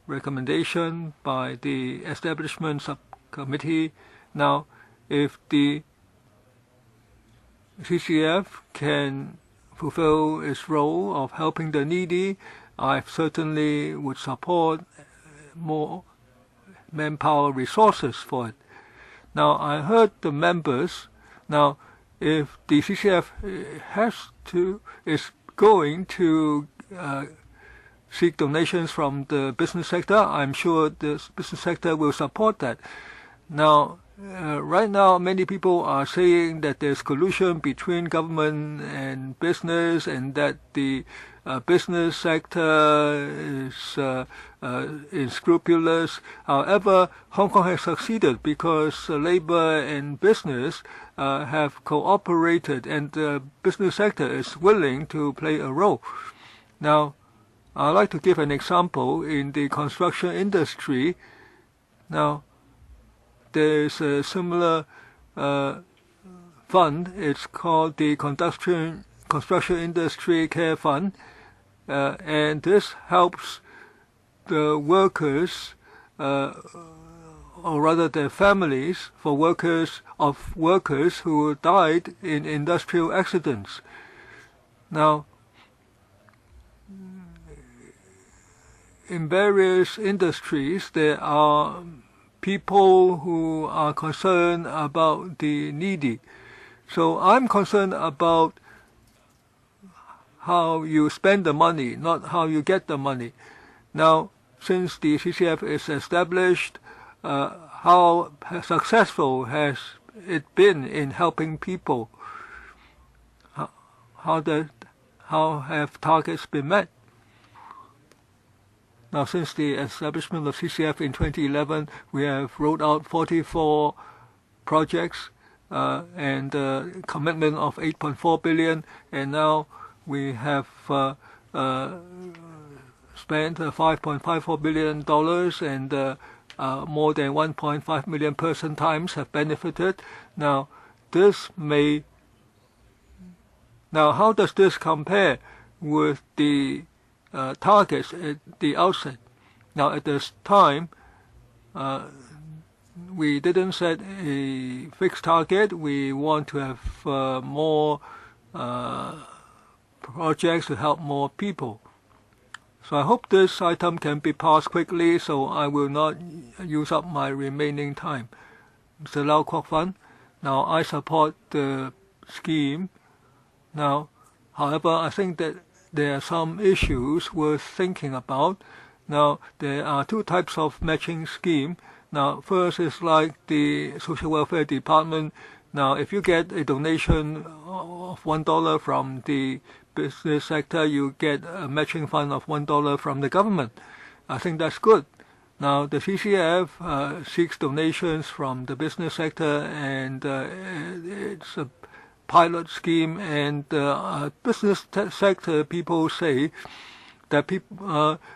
recommendation by the Establishment Subcommittee. Now, if the CCF can fulfill its role of helping the needy, I certainly would support more manpower resources for it. Now, I heard the members. Now, if the CCF is going to seek donations from the business sector, I'm sure the business sector will support that. Now, right now, many people are saying that there's collusion between government and business, and that the business sector is unscrupulous. However, Hong Kong has succeeded because labor and business have cooperated, and the business sector is willing to play a role. Now, I'd like to give an example in the construction industry. Now, there's a similar fund. It's called the Construction Industry Care Fund, and this helps the workers, or rather their families, for workers who died in industrial accidents. Now, in various industries, there are people who are concerned about the needy. So I'm concerned about how you spend the money, not how you get the money. Now, since the CCF is established, how successful has it been in helping people? How have targets been met? Now, since the establishment of CCF in 2011, we have rolled out 44 projects and a commitment of $8.4 billion, and now we have spent $5.54 billion, and more than 1.5 million person times have benefited. Now, how does this compare with the targets at the outset? Now, at this time, we didn't set a fixed target. We want to have more projects to help more people. So I hope this item can be passed quickly, so I will not use up my remaining time. Mr. Lau Kwok Fan, now I support the scheme. Now, however, I think that there are some issues worth thinking about. Now, there are two types of matching scheme. Now, first is like the Social Welfare Department. Now, if you get a donation of $1 from the business sector, you get a matching fund of $1 from the government. I think that's good. Now, the CCF seeks donations from the business sector, and it's a pilot scheme, and business sector people say that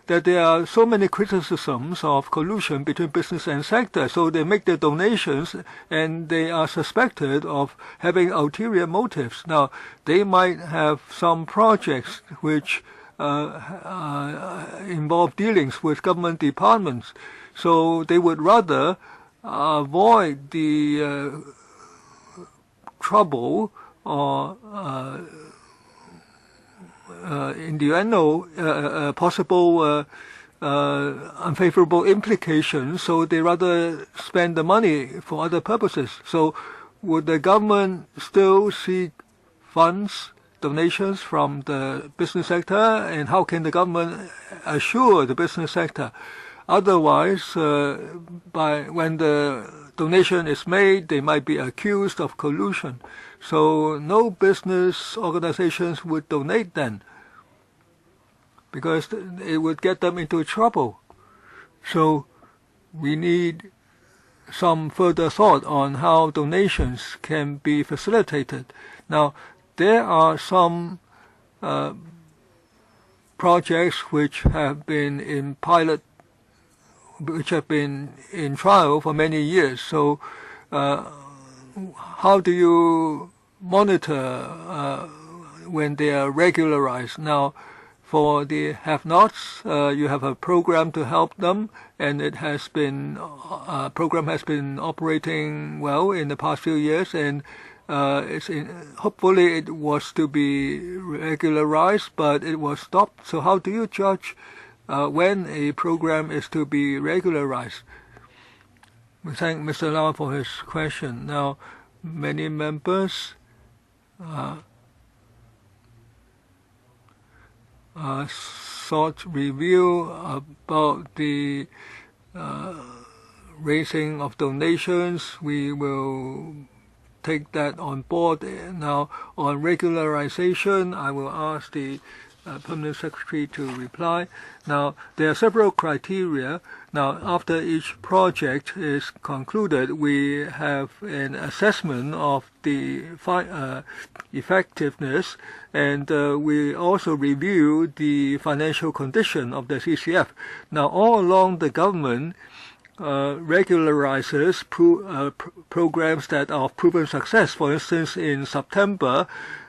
that there are so many criticisms of collusion between business and sector, so they make their donations, and they are suspected of having ulterior motives. Now, they might have some projects which involve dealings with government departments, so they would rather avoid the trouble or innuendo, possible unfavorable implications, so they rather spend the money for other purposes. So would the government still seek funds, donations from the business sector, and how can the government assure the business sector? Otherwise, when the donation is made, they might be accused of collusion. So no business organizations would donate then, because it would get them into trouble. So we need some further thought on how donations can be facilitated. Now, there are some projects which have been in trial for many years. So how do you monitor when they are regularized? Now, for the have-nots, you have a program to help them, and it has been program has been operating well in the past few years, and hopefully it was to be regularized, but it was stopped. So how do you judge when a program is to be regularized? We thank Mr. Lau for his question. Now, many members sought review about the raising of donations. We will take that on board. Now, on regularization, I will ask the Permanent Secretary to reply. Now, there are several criteria. Now, after each project is concluded, we have an assessment of the effectiveness, and we also review the financial condition of the CCF. Now, all along, the government regularizes programs that are of proven success. For instance, in September,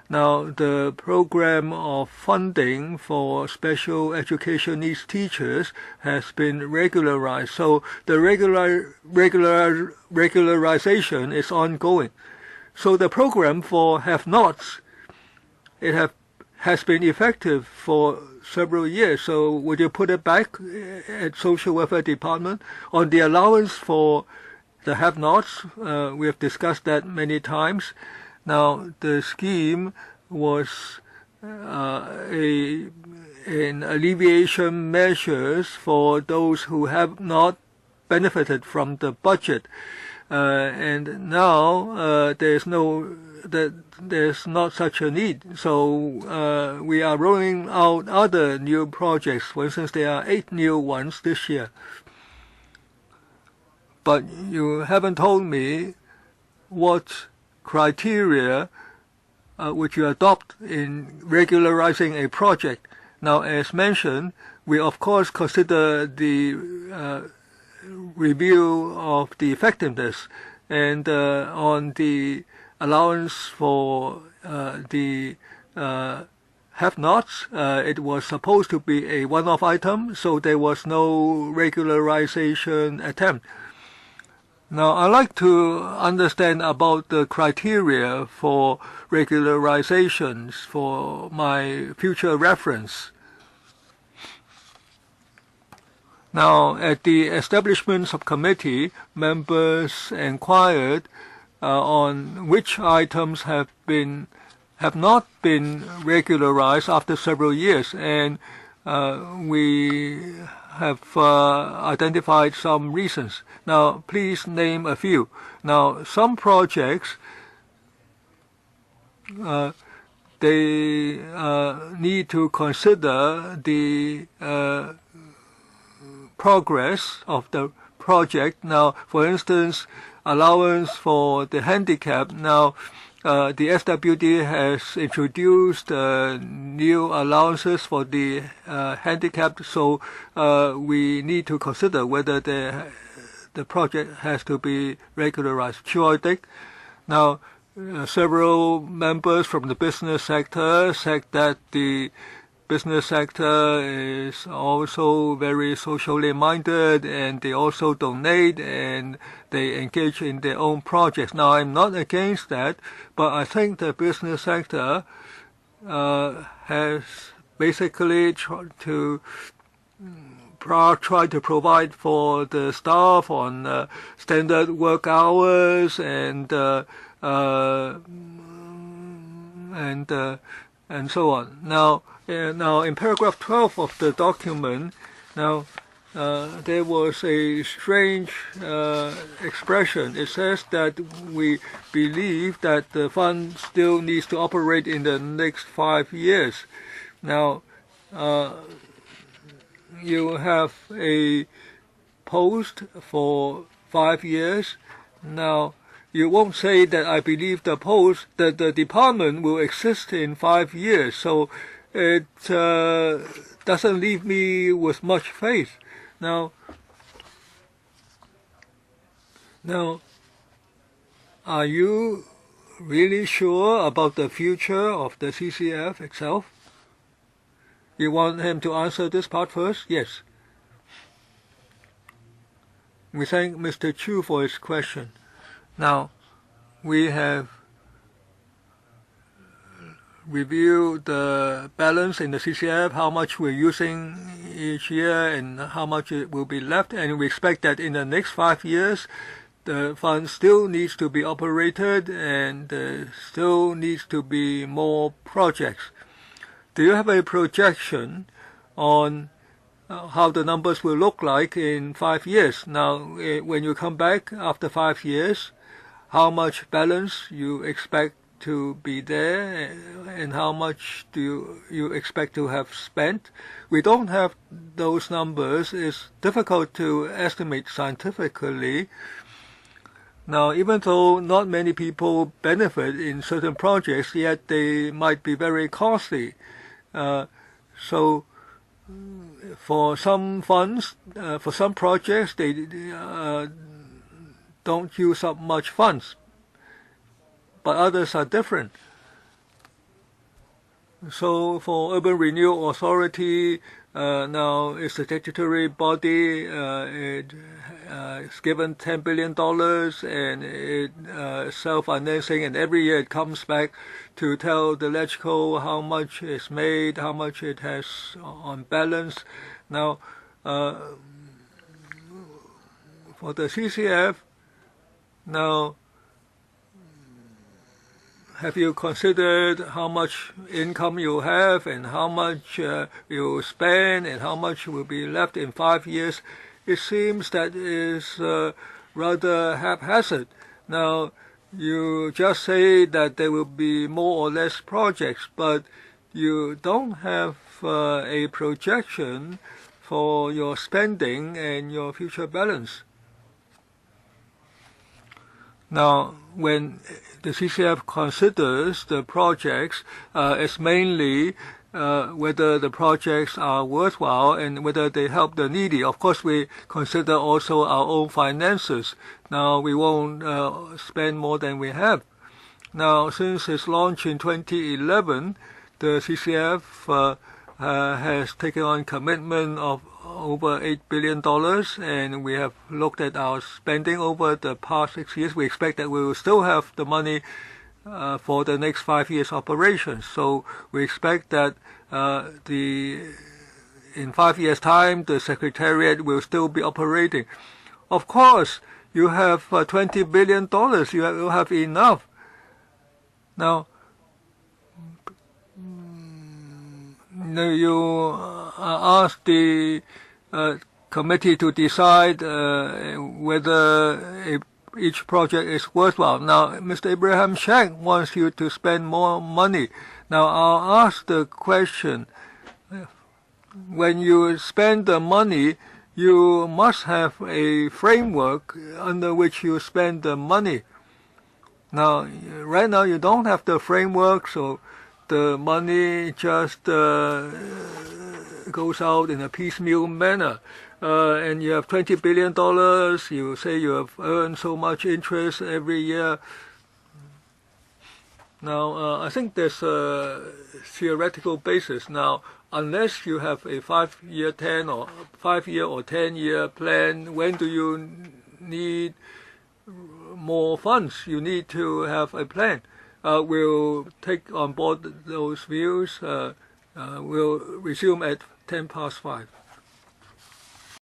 now the program of funding for special education needs teachers has been regularized. So the regularization is ongoing. So the program for have-nots, it has been effective for several years. So would you put it back at Social Welfare Department? On the allowance for the have-nots, we have discussed that many times. Now, the scheme was an alleviation measures for those who have not benefited from the budget, and now there's not such a need. So we are rolling out other new projects. For instance, there are 8 new ones this year. But you haven't told me what criteria would you adopt in regularizing a project. Now, as mentioned, we of course consider the review of the effectiveness, and on the allowance for the have-nots, it was supposed to be a one-off item, so there was no regularization attempt. Now, I'd like to understand about the criteria for regularizations for my future reference. Now, at the Establishment Subcommittee, members inquired on which items have not been regularized after several years, and we have identified some reasons. Now, please name a few. Now, some projects, they need to consider the progress of the project. Now, for instance, allowance for the handicapped. Now, the SWD has introduced new allowances for the handicapped, so we need to consider whether the project has to be regularized. Periodic. Now, several members from the business sector said that the business sector is also very socially minded, and they also donate and they engage in their own projects. Now, I'm not against that, but I think the business sector has basically tried to provide for the staff on standard work hours and so on. Now in paragraph 12 of the document, there was a strange expression. It says that we believe that the fund still needs to operate in the next 5 years. Now, you have a post for 5 years. Now, you won't say that I believe that the department will exist in 5 years. So it doesn't leave me with much faith. Now, are you really sure about the future of the CCF itself? You want him to answer this part first? Yes. We thank Mr. Chu for his question. Now, we have reviewed the balance in the CCF, how much we're using each year and how much it will be left, and we expect that in the next 5 years the fund still needs to be operated and still needs to be more projects. Do you have a projection on how the numbers will look like in 5 years? Now, when you come back after 5 years, how much balance you expect to be there and how much do you expect to have spent? We don't have those numbers. It's difficult to estimate scientifically. Now, even though not many people benefit in certain projects, yet they might be very costly. So for some funds, for some projects, they don't use up much funds, but others are different. So for Urban Renewal Authority, now it's a statutory body. It's given $10 billion and it's self-financing, and every year it comes back to tell the LegCo how much is made, how much it has on balance. Now, for the CCF, now, have you considered how much income you have and how much you spend and how much will be left in 5 years? It seems that is rather haphazard. Now, you just say that there will be more or less projects, but you don't have a projection for your spending and your future balance. Now, when the CCF considers the projects, it's mainly whether the projects are worthwhile and whether they help the needy. Of course, we consider also our own finances. Now, we won't spend more than we have. Now, since its launch in 2011, the CCF has taken on commitment of over $8 billion, and we have looked at our spending over the past 6 years. We expect that we will still have the money for the next 5 years operations. So we expect that in 5 years' time, the Secretariat will still be operating. Of course, you have $20 billion. You have enough. Now, you ask the committee to decide whether each project is worthwhile. Now, Mr. Abraham Shek wants you to spend more money. Now, I'll ask the question. When you spend the money, you must have a framework under which you spend the money. Now, right now you don't have the framework, so the money just goes out in a piecemeal manner. And you have $20 billion, you say you have earned so much interest every year. Now, I think there's a theoretical basis. Now, unless you have a 5-year, 5-year or 10-year plan, when do you need more funds? You need to have a plan. We'll take on board those views. We'll resume at 5:10.